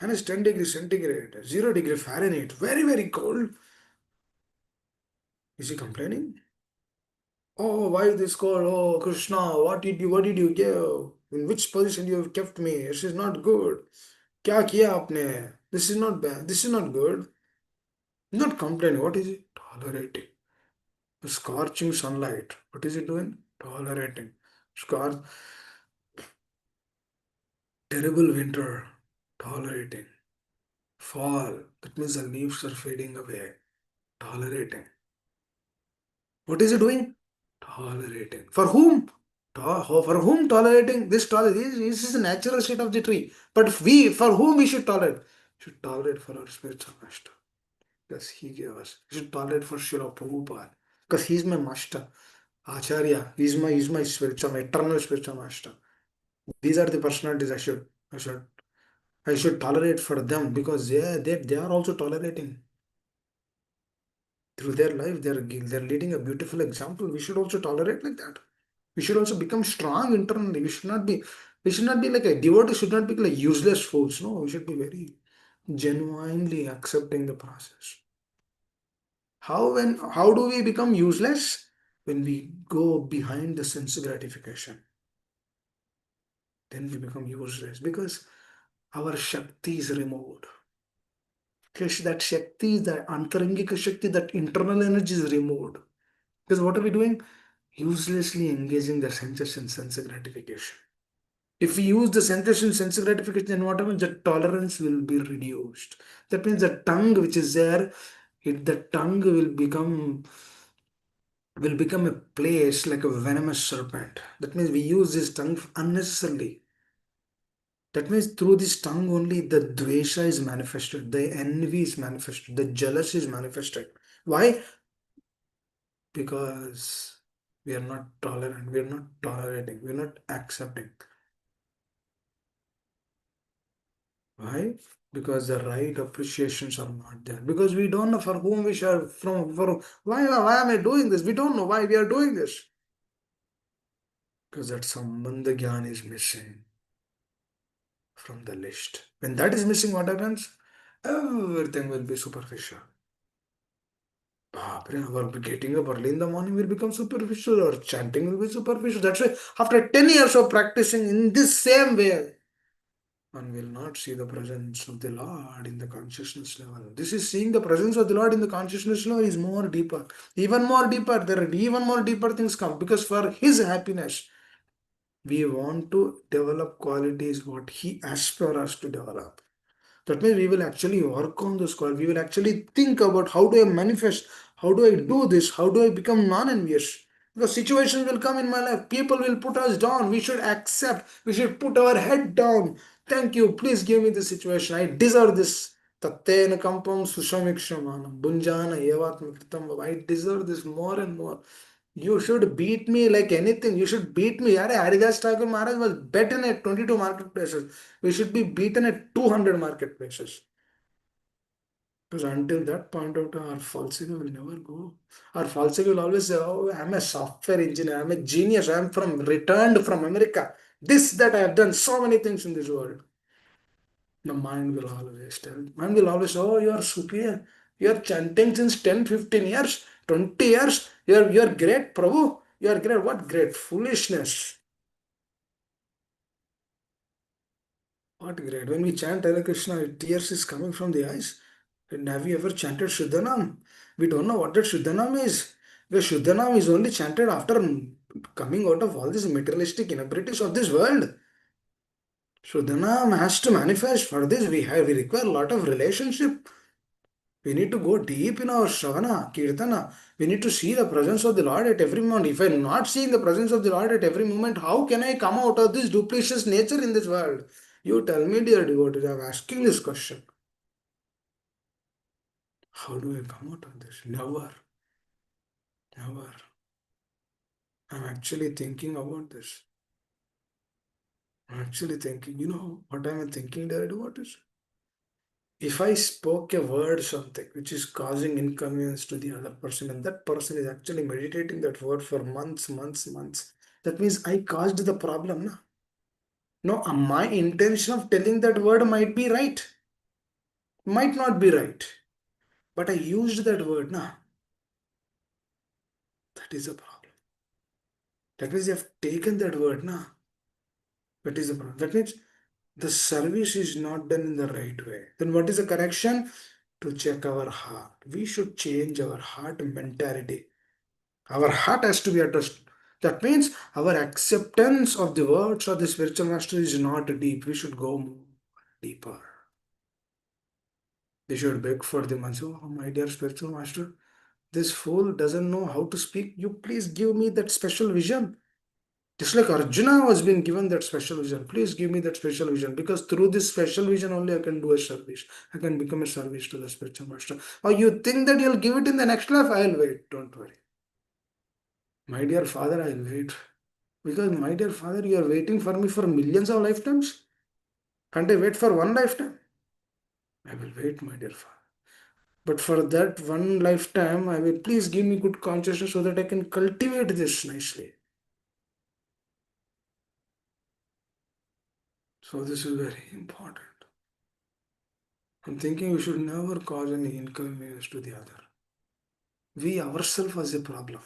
Minus 10 degrees centigrade, 0 degree Fahrenheit. Very, very cold. Is he complaining? Oh, why this cold? Oh, Krishna, what did you give? In which position you have kept me? This is not good. क्या किया आपने? This is not bad. This is not good. Not complaining. What is it? Tolerating. The scorching sunlight. What is it doing? Tolerating. Scar terrible winter. Tolerating. Fall. That means the leaves are fading away. Tolerating. What is it doing? Tolerating. For whom? For whom tolerating? This is the natural state of the tree. But for whom we should tolerate? We should tolerate for our spiritual master. Because he gave us. We should tolerate for Srila Prabhupada. Because he's my master. Acharya. He's my spiritual, my eternal spiritual master. These are the personalities I should, I should tolerate for them because they are also tolerating. Through their life, they're leading a beautiful example. We should also tolerate like that. We should also become strong internally. We should not be like a devotee should not be like useless fools. No, we should be very genuinely accepting the process. How do we become useless? When we go behind the sense gratification, then we become useless because our Shakti is removed. That Shakti, that Antarangika Shakti, that internal energy is removed. Because what are we doing? Uselessly engaging the senses and sense gratification. If we use the sensation, sense gratification, then what happens? The tolerance will be reduced. That means the tongue which is there, the tongue will become a place like a venomous serpent. That means we use this tongue unnecessarily. That means through this tongue only the dvesha is manifested, the envy is manifested, the jealousy is manifested. Why? Because we are not tolerant, we are not tolerating, we are not accepting. Why? Because the right appreciations are not there. Because we don't know for whom we share from for why am I doing this? We don't know why we are doing this. Because that sambandha gyan is missing from the list. When that is missing, what happens? Everything will be superficial. Our getting up early in the morning will become superficial, or chanting will be superficial. That's why after 10 years of practicing in this same way, one will not see the presence of the Lord in the consciousness level. This is seeing the presence of the Lord in the consciousness level is more deeper. Even more deeper, there are even more deeper things come because for His happiness, we want to develop qualities what He aspires us to develop. That means we will actually work on those qualities. We will actually think about how do I manifest, how do I do this, how do I become non-envious. Because situations will come in my life, people will put us down. We should accept, we should put our head down. Thank you, please give me this situation. I deserve this. Tattena kampam sushamikshamanam bunjana evatma kritam. I deserve this more and more. You should beat me like anything. You should beat me. Yare, Haridas Thakur Maharaj was beaten at 22 marketplaces. We should be beaten at 200 marketplaces. Because until that point of time, our falsifier will never go. Our falsifier will always say, oh, I'm a software engineer. I'm a genius. I'm returned from America. This, that I have done so many things in this world. The mind will always tell. Mind will always say, oh, you are superior. You are chanting since 10, 15 years. 20 years, you're great, Prabhu. You're great. What great foolishness. What great. When we chant Hare Krishna, tears is coming from the eyes. And have you ever chanted Shuddhanam? We don't know what that Shuddhanam is. The Shuddhanam is only chanted after coming out of all these materialistic inabilities of this world. Shuddhanam has to manifest. For this, we require a lot of relationship. We need to go deep in our Shravana, Kirtana. We need to see the presence of the Lord at every moment. If I'm not seeing the presence of the Lord at every moment, how can I come out of this duplicitous nature in this world? You tell me, dear devotee, I'm asking this question. How do I come out of this? Never. Never. I'm actually thinking about this. I'm actually thinking, what am I thinking, dear devotees? If I spoke a word something which is causing inconvenience to the other person, and that person is actually meditating that word for months, months, months, that means I caused the problem. Na? No, my intention of telling that word might be right, might not be right, but I used that word. Na? That is a problem. That means you have taken that word. Na? That is a problem. That means the service is not done in the right way. Then what is the correction? To check our heart. We should change our heart mentality. Our heart has to be addressed. That means our acceptance of the words of the spiritual master is not deep. We should go more deeper. They should beg for the money. Oh, my dear spiritual master, this fool doesn't know how to speak. You please give me that special vision. Just like Arjuna was being given that special vision. Please give me that special vision because through this special vision only I can do a service. I can become a service to the spiritual master. Or you think that you'll give it in the next life? I'll wait. Don't worry. My dear father, I'll wait. Because, my dear father, you are waiting for me for millions of lifetimes? Can't I wait for one lifetime? I will wait, my dear father. But for that one lifetime, I will please give me good consciousness so that I can cultivate this nicely. So, this is very important. I'm thinking we should never cause any inconvenience to the other. We ourselves as a problem.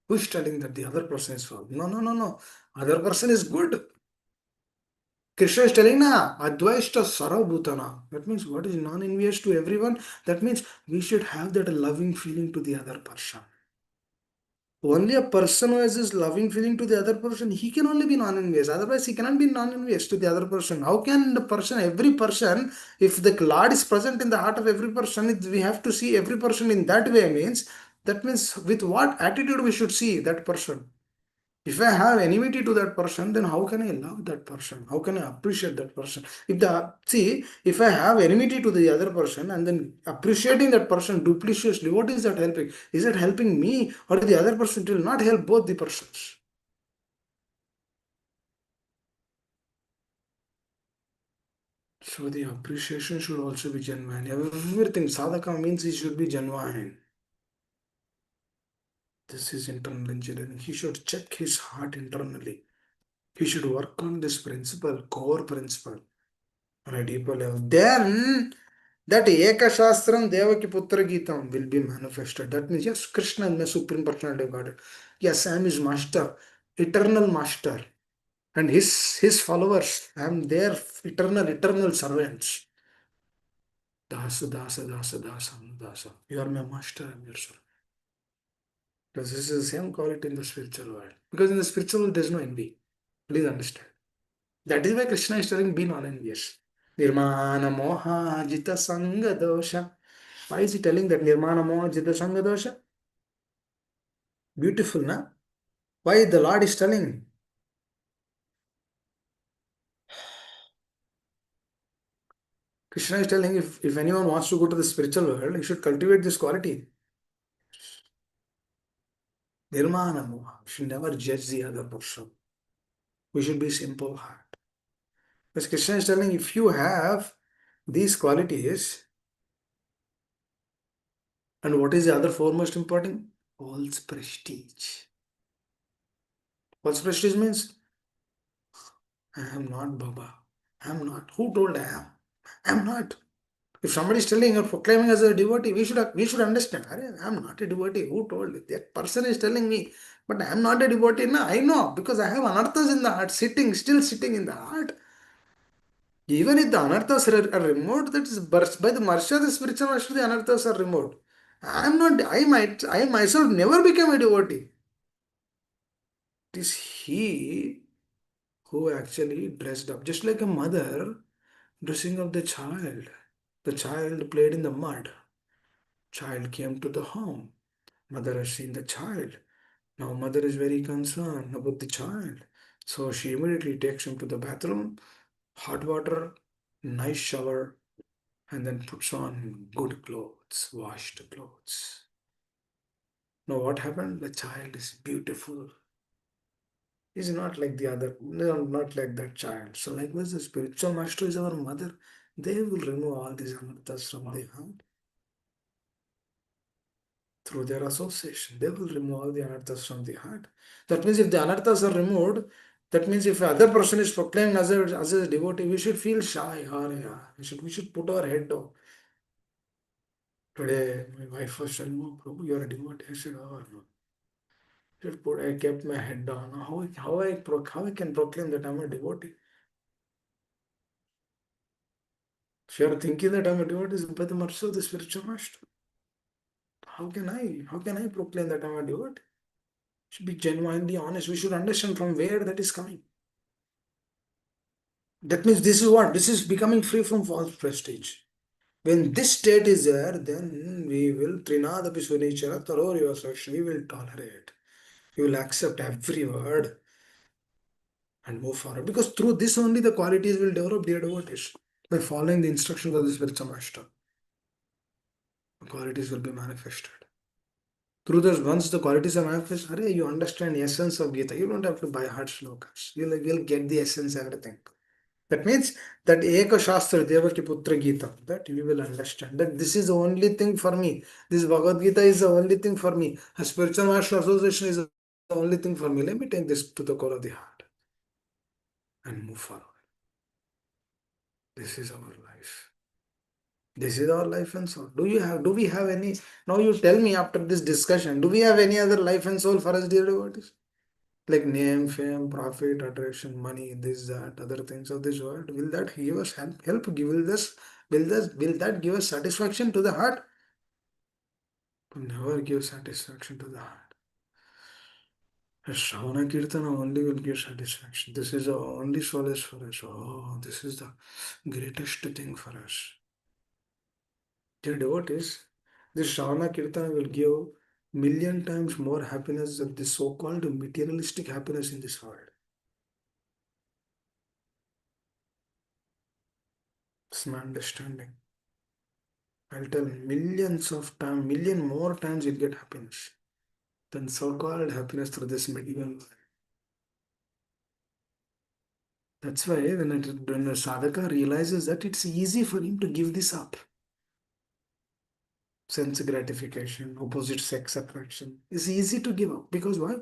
Who's telling that the other person is wrong? No, no, no, no. Other person is good. Krishna is telling na Advaishta Sarabhutana. That means what is non-envious to everyone? That means we should have that loving feeling to the other person. Only a person who has this loving feeling to the other person, he can only be non-envious. Otherwise, he cannot be non-envious to the other person. How can the person, every person, if the Lord is present in the heart of every person, we have to see every person in that way means, that means with what attitude we should see that person. If I have enmity to that person, then how can I love that person? How can I appreciate that person? If I have enmity to the other person and then appreciating that person dupliciously, what is that helping? Is it helping me or the other person? It will not help both the persons. So the appreciation should also be genuine. Everything sadhaka means he should be genuine. This is internal engineering. He should check his heart internally. He should work on this principle, core principle, on a deeper level. Then that Eka Shastram Devaki Putra Gitam will be manifested. That means, yes, Krishna is my supreme personality of God. Yes, I am his master, eternal master. And his followers, I am their eternal servants. Dasa, dasa, dasa, dasa, dasa. You are my master, I am your servant. Because this is the same quality in the spiritual world. Because in the spiritual world, there is no envy. Please understand. That is why Krishna is telling be non-envious. Nirmana moha jita sanga dosha. Why is he telling that Nirmana moha jita sanga dosha? Beautiful, na? Why the Lord is telling? Krishna is telling if anyone wants to go to the spiritual world, he should cultivate this quality. Nirmana moha. We should never judge the other person. We should be simple heart. Because Krishna is telling if you have these qualities, and what is the other foremost important? False prestige. False prestige means I am not Baba. I am not. Who told I am? I am not. If somebody is telling or proclaiming as a devotee, we should understand. "Arey, I'm not a devotee. Who told you? That person is telling me, but I'm not a devotee. No, I know because I have anarthas in the heart, still sitting in the heart. Even if the anarthas are removed, that is by the mercy of the spiritual master, the anarthas are removed. I'm not. I myself never became a devotee. It is he who actually dressed up, just like a mother dressing up the child. The child played in the mud. Child came to the home. Mother has seen the child. Now mother is very concerned about the child. So she immediately takes him to the bathroom, hot water, nice shower, and then puts on good clothes, washed clothes. Now what happened? The child is beautiful. He's not like the other, no, not like that child. So likewise, the spiritual master is our mother. They will remove all these anarthas from the heart through their association. They will remove all the anarthas from the heart. That means if the anarthas are removed, that means if other person is proclaimed as a devotee, we should feel shy. Or, yeah, we should put our head down. Today, my wife was telling me, Prabhu, you're a devotee. I said, oh, no. I kept my head down. How I can proclaim that I'm a devotee? If you are thinking that I'm a devotee, it's by the mercy of the spiritual master. How can I proclaim that I'm a devotee? Should be genuinely honest. We should understand from where that is coming. That means this is what? This is becoming free from false prestige. When this state is there, then we will Trinadapi Sunichara Taroryo Sakshi, we will tolerate. We will accept every word and move forward. Because through this only the qualities will develop, dear devotees. By following the instructions of the spiritual master, the qualities will be manifested. Through those, once the qualities are manifest, you understand the essence of Gita. You don't have to buy hard slokas. You'll get the essence, everything. That means that Eka Shastra, Devaki Putra Gita, that we will understand that this is the only thing for me. This Bhagavad Gita is the only thing for me. A spiritual master association is the only thing for me. Let me take this to the core of the heart and move forward. This is our life. This is our life and soul. Do we have any, now you tell me after this discussion, do we have any other life and soul for us, dear devotees? Like name, fame, profit, attraction, money, this, that, other things of this world. Will that give us help? Will that give us satisfaction to the heart? Will never give satisfaction to the heart. A Shravana Kirtana only will give satisfaction. This is the only solace for us. Oh, this is the greatest thing for us. Dear devotees, this Shravana Kirtana will give million times more happiness than this so-called materialistic happiness in this world. It's my understanding. I'll tell million more times you'll get happiness than so-called happiness through this material world. That's why when a sadhaka realizes that it's easy for him to give this up. Sense gratification, opposite sex attraction. It's easy to give up. Because why?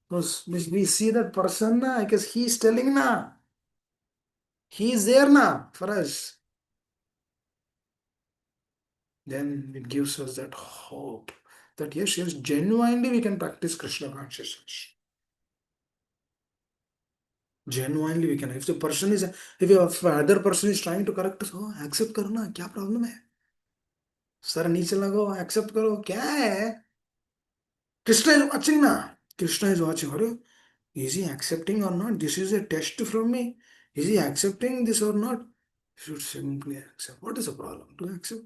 Because we see that person, I guess he's telling na. He is there na for us. Then it gives us that hope that yes, genuinely we can practice Krishna consciousness. Genuinely we can. If other person is trying to correct us, oh, accept करो ना, क्या problem है? Sir नीचे लगो, accept करो, क्या है? Krishna is watching ना. Krishna is watching. अरे, is he accepting or not? This is a test from me. Is he accepting this or not? You should simply accept. What is the problem to accept?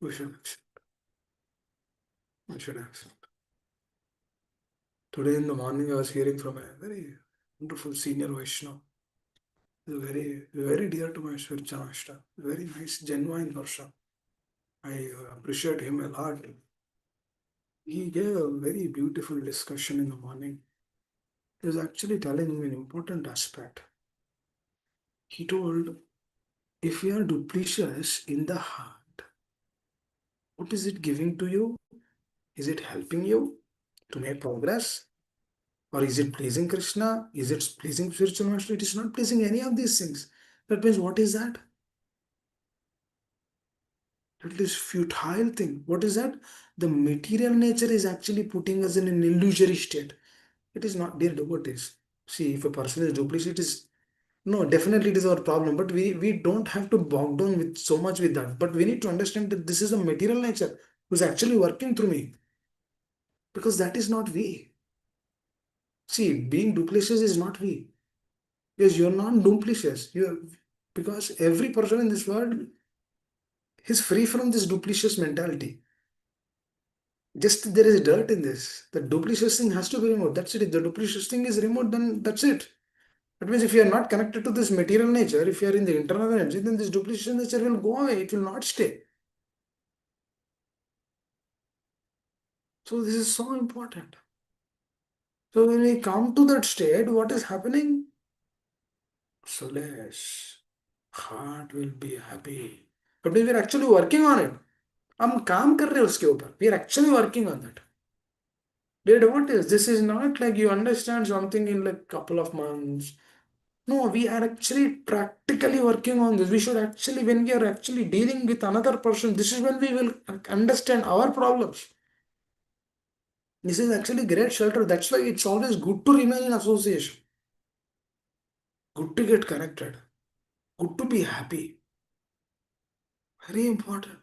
We should accept. We should accept. Today in the morning, I was hearing from a very wonderful senior Vaishnava. Very, very dear to my spiritual master. Very nice, genuine person. I appreciate him a lot. He gave a very beautiful discussion in the morning. He was actually telling me an important aspect. He told, if you are duplicious in the heart, what is it giving to you? Is it helping you to make progress? Or is it pleasing Krishna? Is it pleasing spiritual master? It is not pleasing any of these things. That means what is that? That is futile thing. What is that? The material nature is actually putting us in an illusory state. It is not, dear devotees. See, if a person is duplicitous, it is no, definitely it is our problem. But we don't have to bog down with so much with that. But we need to understand that this is a material nature who's actually working through me. Because that is not we. See, being duplicitous is not we. Because you're not duplicitous. You're because every person in this world is free from this duplicitous mentality. Just there is dirt in this. The duplicitous thing has to be removed. That's it. If the duplicitous thing is removed, then that's it. That means if you are not connected to this material nature, if you are in the internal energy, then this duplicitous nature will go away. It will not stay. So this is so important. So when we come to that state, what is happening? Solace. Heart will be happy. But we are actually working on it. हम काम कर रहे हैं उसके ऊपर. We are actually working on that. Dude, what is this? Is not like you understand something in like couple of months. No, we are actually practically working on this. We should actually, when we are actually dealing with another person, this is when we will understand our problems. This is actually great shelter. That's why it's always good to remain in association. Good to get connected. Good to be happy. Very important.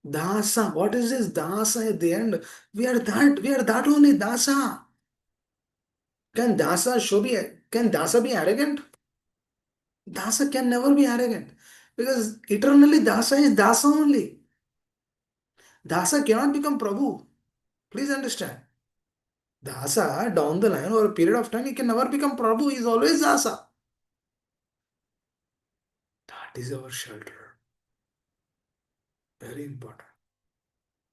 Dasa. What is this dasa at the end? We are that only dasa. Can dasa be arrogant? Dasa can never be arrogant. Because eternally dasa is dasa only. Dasa cannot become Prabhu. Please understand. Dasa down the line over a period of time, he can never become Prabhu. He is always dasa. That is our shelter. Very important.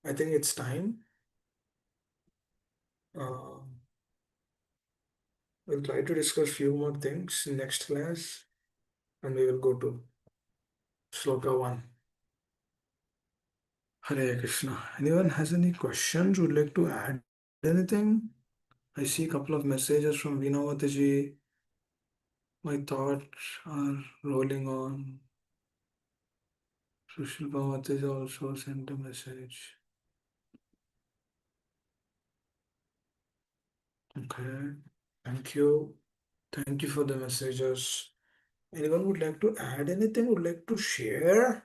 I think it's time. Uh, we'll try to discuss few more things in next class, and we will go to Sloka 1. Hare Krishna. Anyone has any questions? Would like to add anything? I see a couple of messages from Vinavataji. My thoughts are rolling on. Sushil Bhavataji also sent a message. Okay. Thank you. Thank you for the messages. Anyone would like to add anything? Would like to share?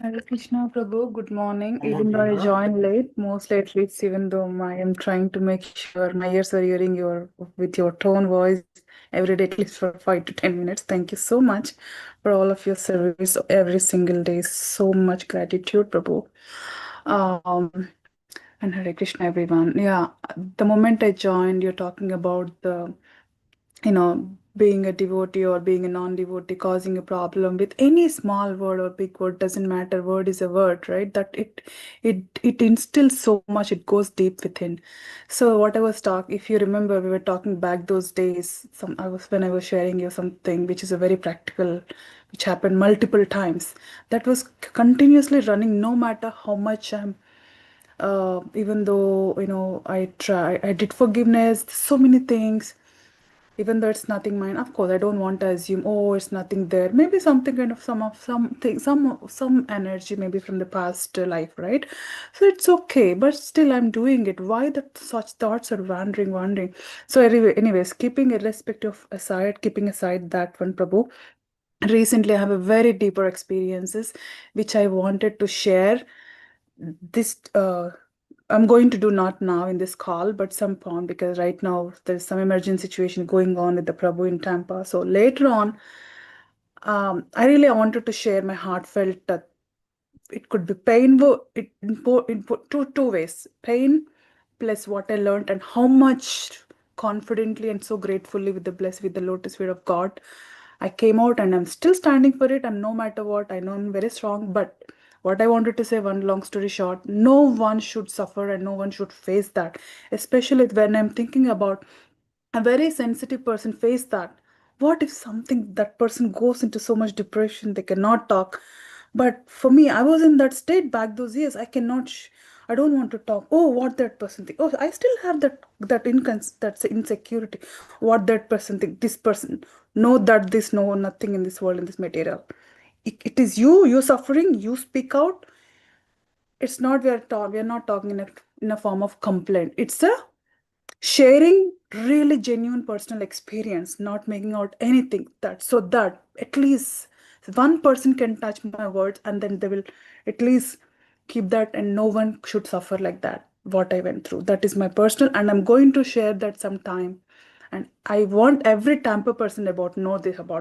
Hare Krishna Prabhu, good morning. Mama Even though I Veena. joined late, most lately it's even though I am trying to make sure my ears are hearing your with your tone voice every day, at least for 5 to 10 minutes. Thank you so much for all of your service every single day. So much gratitude, Prabhu. Um, and Hare Krishna, everyone. Yeah, the moment I joined, you're talking about the being a devotee or being a non-devotee causing a problem with any small word or big word doesn't matter. Word is a word, right? That it instills so much. It goes deep within. So what I was talking, if you remember, we were talking back those days. When I was sharing you something which is a very practical, which happened multiple times. That was continuously running, no matter how much I'm even though I did forgiveness, so many things, even though it's nothing mine. Of course I don't want to assume, oh, it's nothing there, maybe something kind of something, some energy maybe from the past life, right? So it's okay, but still I'm doing it. Why that such thoughts are wandering? So anyways, keeping irrespective aside, keeping aside that one, Prabhu, recently I have a very deeper experiences which I wanted to share. This I'm going to do not now in this call, but some point, because right now there's some emergency situation going on with the Prabhu in Tampa. So later on, I really wanted to share my heartfelt. It could be painful. Two ways: pain plus what I learned and how much confidently and so gratefully with the blessed with the lotus feet of God I came out, and I'm still standing for it. And no matter what, I know I'm very strong. But what I wanted to say, one long story short, no one should suffer and no one should face that. Especially when I'm thinking about a very sensitive person face that. What if something that person goes into so much depression they cannot talk? But for me, I was in that state back those years. I cannot. I don't want to talk. Oh, what that person think. Oh, I still have that's insecurity. What that person think. This person know that this know nothing in this world in this material. It is you. You're suffering. You speak out. It's not we are not talking in a form of complaint. It's a sharing really genuine personal experience, not making out anything, that so that at least one person can touch my words, and then they will at least keep that, and no one should suffer like that what I went through. That is my personal, and I'm going to share that sometime. And I want every Tampa person about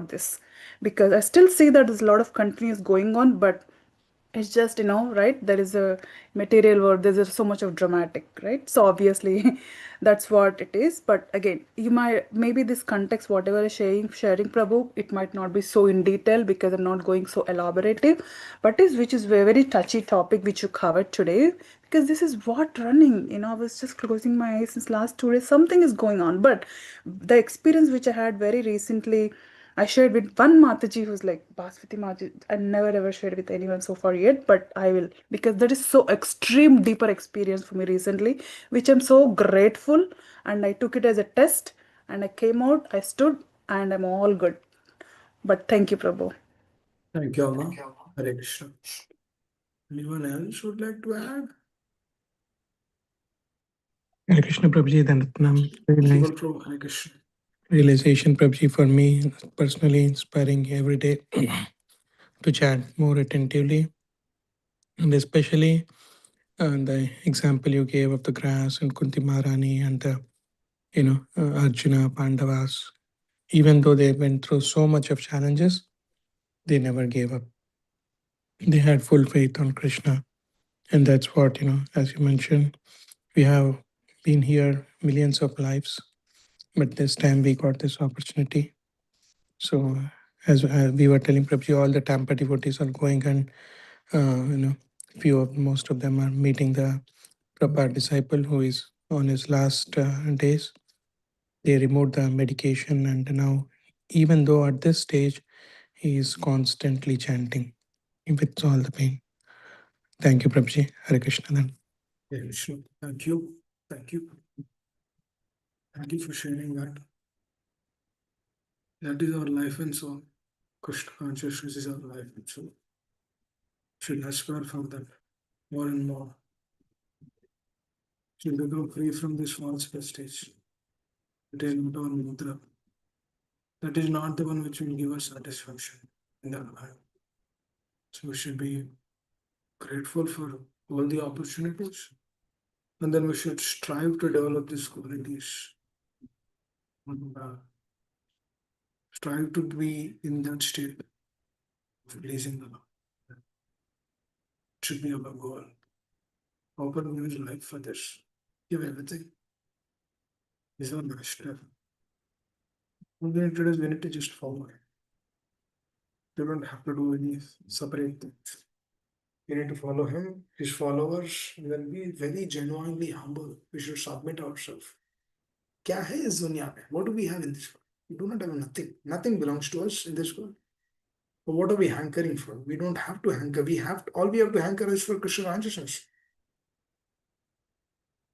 this, because I still see that there's a lot of continuous going on, but it's just, right? There is a material world, there's so much of dramatic, right? So obviously that's what it is. But again, you might, maybe this context, whatever is sharing Prabhu, it might not be so in detail because I'm not going so elaborative, but is which is very, very touchy topic which you covered today, because this is what running, I was just closing my eyes since last 2 days, something is going on. But the experience which I had very recently, I shared with one Mataji who's like Baswati Mataji. I never ever shared with anyone so far yet, but I will, because that is so extreme, deeper experience for me recently, which I'm so grateful. And I took it as a test, and I came out, I stood, and I'm all good. But thank you, Prabhu. Thank you, Amma. Hare Krishna. Anyone else would like to add? Hare Krishna Prabhuji, then very nice Shival Prabhu, Hare Krishna. realization, Prabhuji, for me personally inspiring every day to chant more attentively, and especially the example you gave of the grass and Kunti Maharani and the Arjuna Pandavas. Even though they went through so much of challenges, they never gave up. They had full faith on Krishna, and that's what, as you mentioned, we have been here millions of lives, but this time we got this opportunity. So, as we were telling Prabhuji, all the Tampa devotees are going, and most of them are meeting the Prabhupada disciple who is on his last days. They removed the medication, and now, even though at this stage, he is constantly chanting with all the pain. Thank you, Prabhuji. Hare Krishna. Then. Hare Krishna. Thank you. Thank you. Thank you for sharing that. That is our life and soul. Krishna consciousness is our life and soul. Should aspire for that more and more. Should become free from this false prestige. It is not our mudra. That is not the one which will give us satisfaction in our life. So we should be grateful for all the opportunities, and then we should strive to develop these qualities. And, strive to be in that state of pleasing the Lord. It should be our goal. Open one's life for this. Give everything. He's our master. When we introduce, we need to just follow it. You don't have to do any separate things. We need to follow him, his followers, and then be very genuinely humble. We should submit ourselves. क्या है इस दुनिया में? What do we have in this world? We do not have nothing. Nothing belongs to us in this world. But what are we hankering for? We don't have to hanker. All we have to hanker is for Krishna consciousness.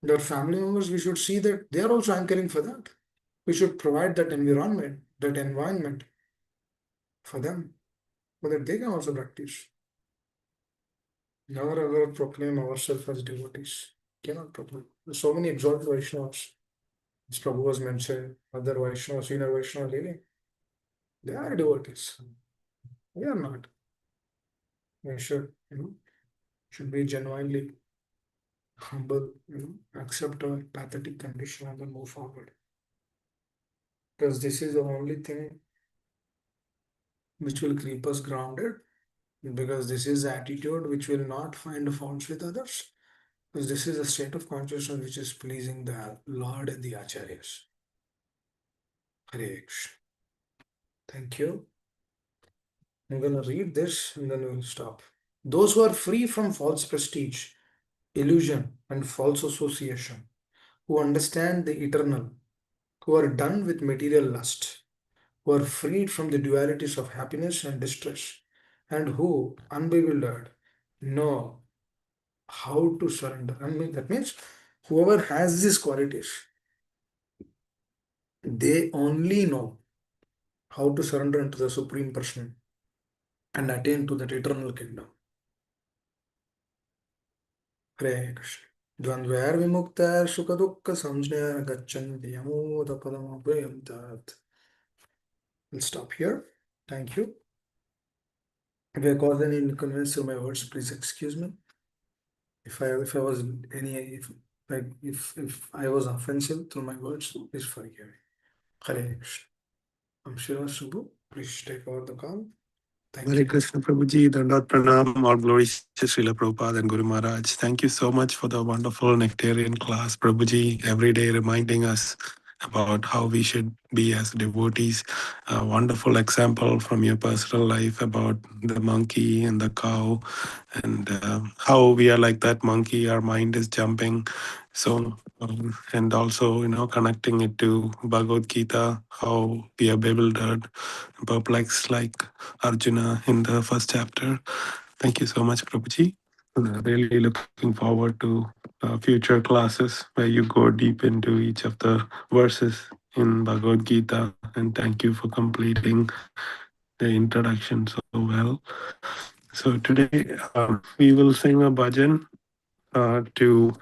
And our family members, we should see that they are also hankering for that. We should provide that environment for them, so that they can also practice. Never ever proclaim ourselves as devotees. Cannot proclaim. There's so many exalted Vaishnavas. As Prabhu was mentioned, other Vaishnavas, senior Vaishnava living. They are devotees. We are not. We should be genuinely humble, accept our pathetic condition and then move forward. Because this is the only thing which will keep us grounded. Because this is the attitude which will not find faults with others. Because this is a state of consciousness which is pleasing the Lord and the Acharyas. Hare Krishna. Thank you. I'm going to read this and then we'll stop. Those who are free from false prestige, illusion, and false association, who understand the eternal, who are done with material lust, who are freed from the dualities of happiness and distress, and who, unbewildered, know how to surrender. I mean, that means whoever has these qualities, they only know how to surrender into the Supreme Person and attain to that eternal kingdom. Hare Krishna. Dvandvair vimuktair sukadukka samjnaya gachanti yamoda padamaprayamtat. We'll stop here. Thank you. If I caused any inconvenience through my words, please excuse me. If I was any if I was offensive through my words, please forgive me. Hare Krishna. I'm Shiva Subbu. Please take over the call. Thank Hare you. Krishna Prabhuji, Dandat Pranam, all glories to Srila Prabhupada and Guru Maharaj. Thank you so much for the wonderful nectarian class, Prabhuji, every day reminding us about how we should be as devotees. A wonderful example from your personal life about the monkey and the cow, and how we are like that monkey, our mind is jumping. So, and also, connecting it to Bhagavad Gita, how we are bewildered, perplexed like Arjuna in the first chapter. Thank you so much, Prabhuji. Really looking forward to future classes where you go deep into each of the verses in Bhagavad Gita. And thank you for completing the introduction so well. So today we will sing a bhajan to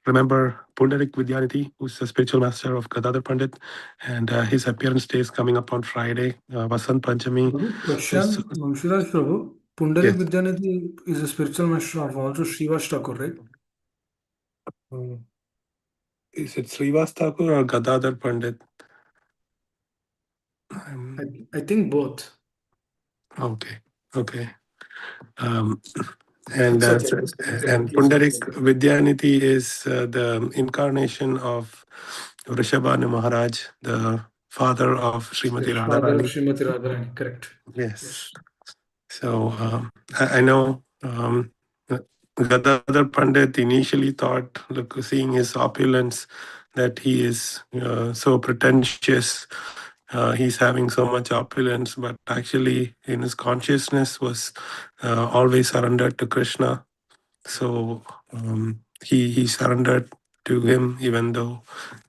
remember Pundarik Vidyanidhi, who's the spiritual master of Gadadhar Pandit, and his appearance day is coming up on Friday, Vasant Panchami. Prabhu, question, Manshuraj Prabhu. Pundarik Yes. Vidyanidhi is a spiritual master of also Srivas Thakur, right? Is it Srivas Thakur or Gadadhar Pandit? I think both. Okay, okay. Um, and It's okay. and Please Pundarik continue. Vidyanidhi is the incarnation of Vrishabhanu Maharaj, the father of Srimati Yes, father of Radharani. Srimati Radharani, correct. Yes. Yes. So I know Gadadhar Pandit initially thought, look, seeing his opulence, that he is so pretentious. He's having so much opulence, but actually, in his consciousness was always surrendered to Krishna. So he surrendered to him, even though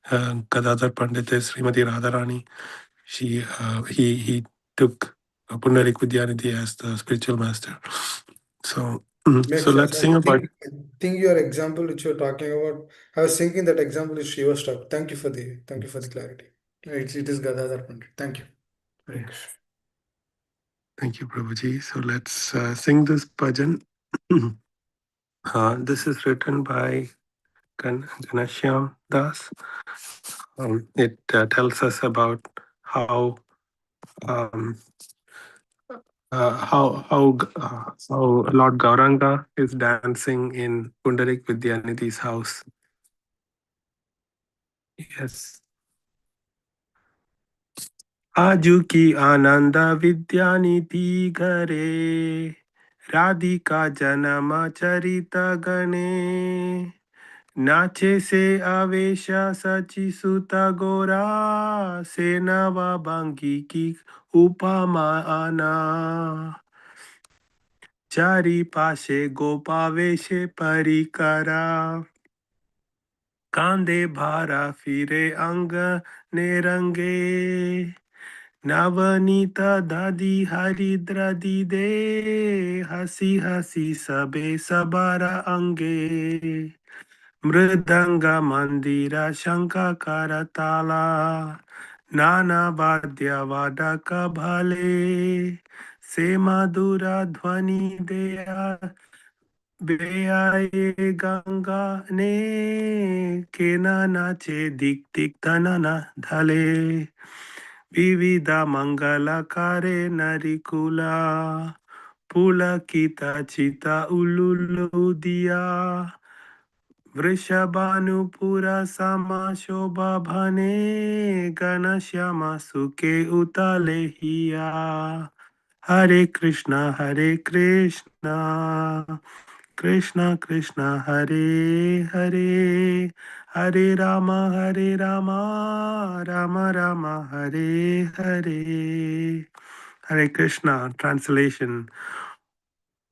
Gadadhar Pandit is Srimati Radharani. He took Pundarik Vidyanidhi as the spiritual master. So so Makes sense. let's sing about. I think your example which you're talking about, I was thinking that example is Srivas Thakur. Thank you for the clarity. It is Gadadhar Pandit. Thank you. Hare Krishna. Thank you, Prabhuji. So let's sing this bhajan. This is written by Ganashyam Das. It tells us about how um, how Lord Gauranga is dancing in Pundarik Vidyanidhi's house. Yes. आजू की आनंद विद्यानिधि घरे राधिका जन्म चरित गणे नाचे से आवेश सची सुत गोरा से नवा बंगी की उपमा आना चारी पाशे गोपावेशे परिकरा कांदे भारा फिरे अंग ने रंगे नवनीत दादी हरिद्र दीदे हसी हसी सबे सबारा अंगे मृदंग मंदिर शंख करताला नाना वाद्य वादक भले से मधुर ध्वनि दे बेआए गंगा ने केना नाचे दिक दिक तनना धले विविध मंगलकारे नरिकुला पुलकित चिता उलुलु दिया वृषभानुपुर समा शोभा भने घनश्यामा सुके उतले हिया हरे Krishna Krishna Krishna Hare Hare Hare Ram Ram Ram Hare Hare Hare Krishna. Translation.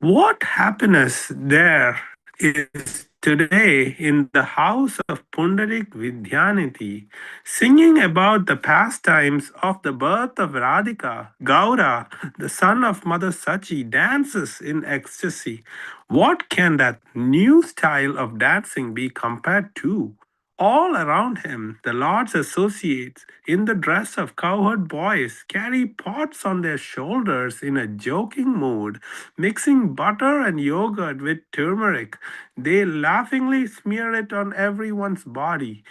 What happiness there is today in the house of Pundarik Vidyanidhi, singing about the pastimes of the birth of Radhika. Gaura, the son of Mother Sachi, dances in ecstasy. What can that new style of dancing be compared to? All around him, the Lord's associates, in the dress of cowherd boys, carry pots on their shoulders in a joking mood, mixing butter and yogurt with turmeric. They laughingly smear it on everyone's body.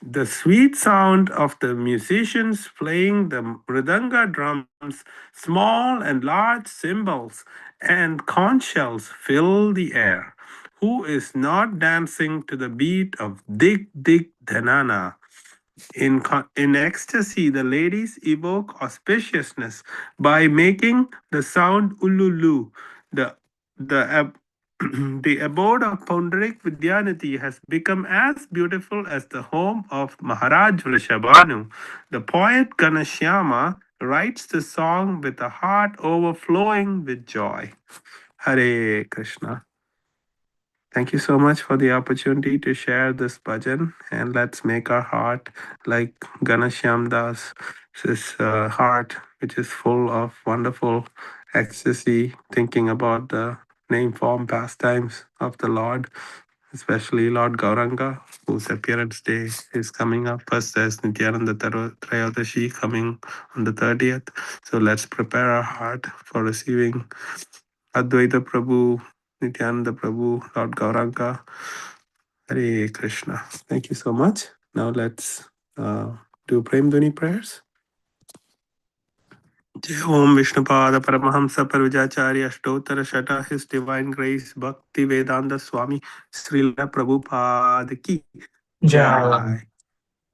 The sweet sound of the musicians playing the mridanga drums, small and large cymbals, and conch shells fill the air. Who is not dancing to the beat of Dig Dig Dhanana? In ecstasy, the ladies evoke auspiciousness by making the sound ululu. The the abode of Pundarik Vidyanati has become as beautiful as the home of Maharaj Vrishabhanu. The poet Ganashyama writes the song with a heart overflowing with joy. Hare Krishna. Thank you so much for the opportunity to share this bhajan, and let's make our heart like Ganashyam Das, his heart, which is full of wonderful ecstasy, thinking about the name form pastimes of the Lord, especially Lord Gauranga, whose appearance day is coming up. First, there's Nityananda Trayodashi coming on the 30th. So let's prepare our heart for receiving Advaita Prabhu, Nityananda Prabhu, Lord Gauranga. Hare Krishna. Thank you so much. Now let's do Prem Dhuni prayers. Jai Om Vishnupada Paramahamsa Parvijacharya Ashtottara Shata His Divine Grace Bhakti Vedanta Swami Srila Prabhupada Ki Jai.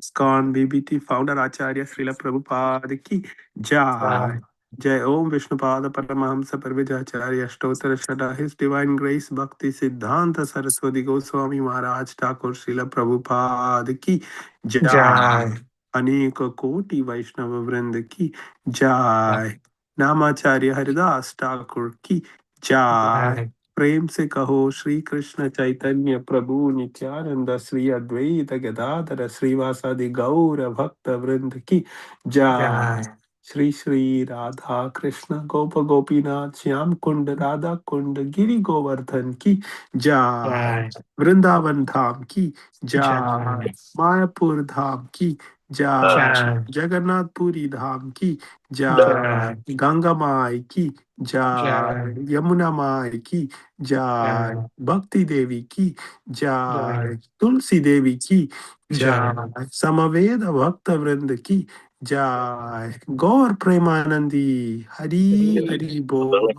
ISKCON BBT founder Acharya Srila Prabhupada Ki Jai. Jai Om Vishnupada Paramahamsa Parvijacharya Ashtottara Shata His Divine Grace Bhakti Siddhanta Saraswati Goswami Maharaj Thakur Srila Prabhupada Ki Jai. अनेक कोटि वैष्णव वृंद की जय। नामाचार्य हरिदास ठाकुर की जय। प्रेम से कहो श्री कृष्ण चैतन्य प्रभु नित्यानंद श्री अद्वैत गदाधर श्रीवासादि गौर भक्त वृंद की जय। श्री श्री राधा कृष्ण गोप गोपीनाथ श्याम कुंड राधा कुंड गिरि गोवर्धन की जय। वृंदावन धाम की जय। मायापुर धाम की जय। जगन्नाथपुरी धाम की जय। गंगा माई की जय। यमुना माई की जय। भक्ति देवी की जय। तुलसी देवी की जय। समवेद भक्त वृंद की जय। गौर प्रेमानंदी हरि हरि बोल।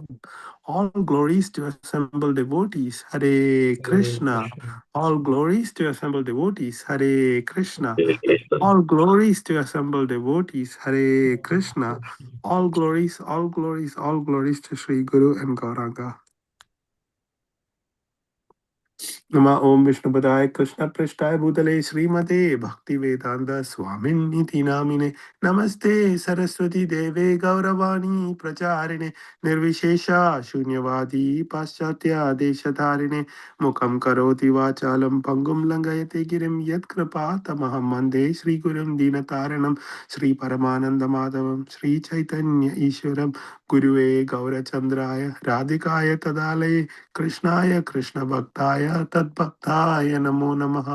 All glories to assembled devotees. Hare Krishna. All glories to assembled devotees. Hare Krishna. All glories to assembled devotees. Hare Krishna. All glories, all glories, all glories to Sri Guru and Gauranga. नमा ओम विष्णुपदाय कृष्ण पृष्ठाय भूतले श्रीमते भक्ति वेदांत स्वामिन्निति नामिने नमस्ते सरस्वती देवे गौरवाणी प्रचारिणे निर्विशेषा शून्यवादी पाश्चात्य देशधारिणे मुखं करोति वाचालं पंगुं लंघयते गिरिं यत्कृपा तमहं वन्दे श्रीगुरुं दीनतारणं श्रीपरमानन्दमाधवं श्रीचैतन्य ईश्वरं गुरुवे गौरचन्द्राय राधिकाय तदालये कृष्णाय कृष्ण भक्ताय तद्भक्ताय नमो नमः।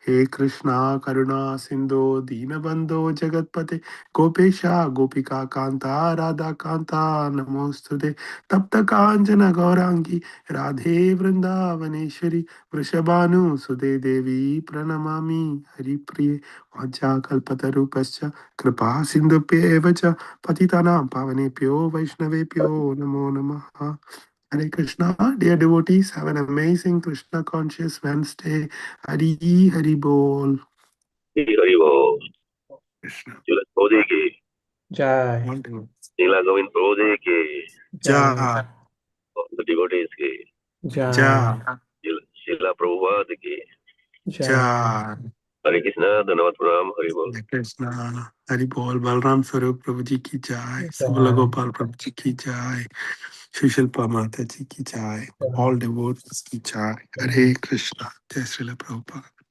हे कृष्णा करुणा सिंधु दीनबंधो जगतपते गोपेशा गोपिका कांता राधा कांता नमोस्तुते तप्त कांचन गौरांगी राधे वृंदावनेश्वरी वृषभानु सुदे देवी प्रणमामि हरिप्रिये वाञ्छाकल्पतरुपश्च कृपा सिन्धुभ्येव च पतितानां पावनेभ्यो वैष्णवेभ्यो नमो नमः। Hare Krishna, dear devotees, have an amazing Krishna conscious Wednesday. Hari Hari Bol. Hari बोल। Krishna. जुलत पौधे के Jai. नीला गोविंद पौधे के Ja. डिवोटीज के Ja. शीला प्रभुपाद के Ja. हरे कृष्णा धन्यवाद प्रणाम हरि बोल। Hare Krishna. Hari Bol. Balram Swarup Prabhu Ji ki jai. Sabala Gopal Prabhu Ji ki jai. Shishilpa Mata Ji ki jai. All devotees ki jai. Hare Krishna. Jai Srila Prabhupada.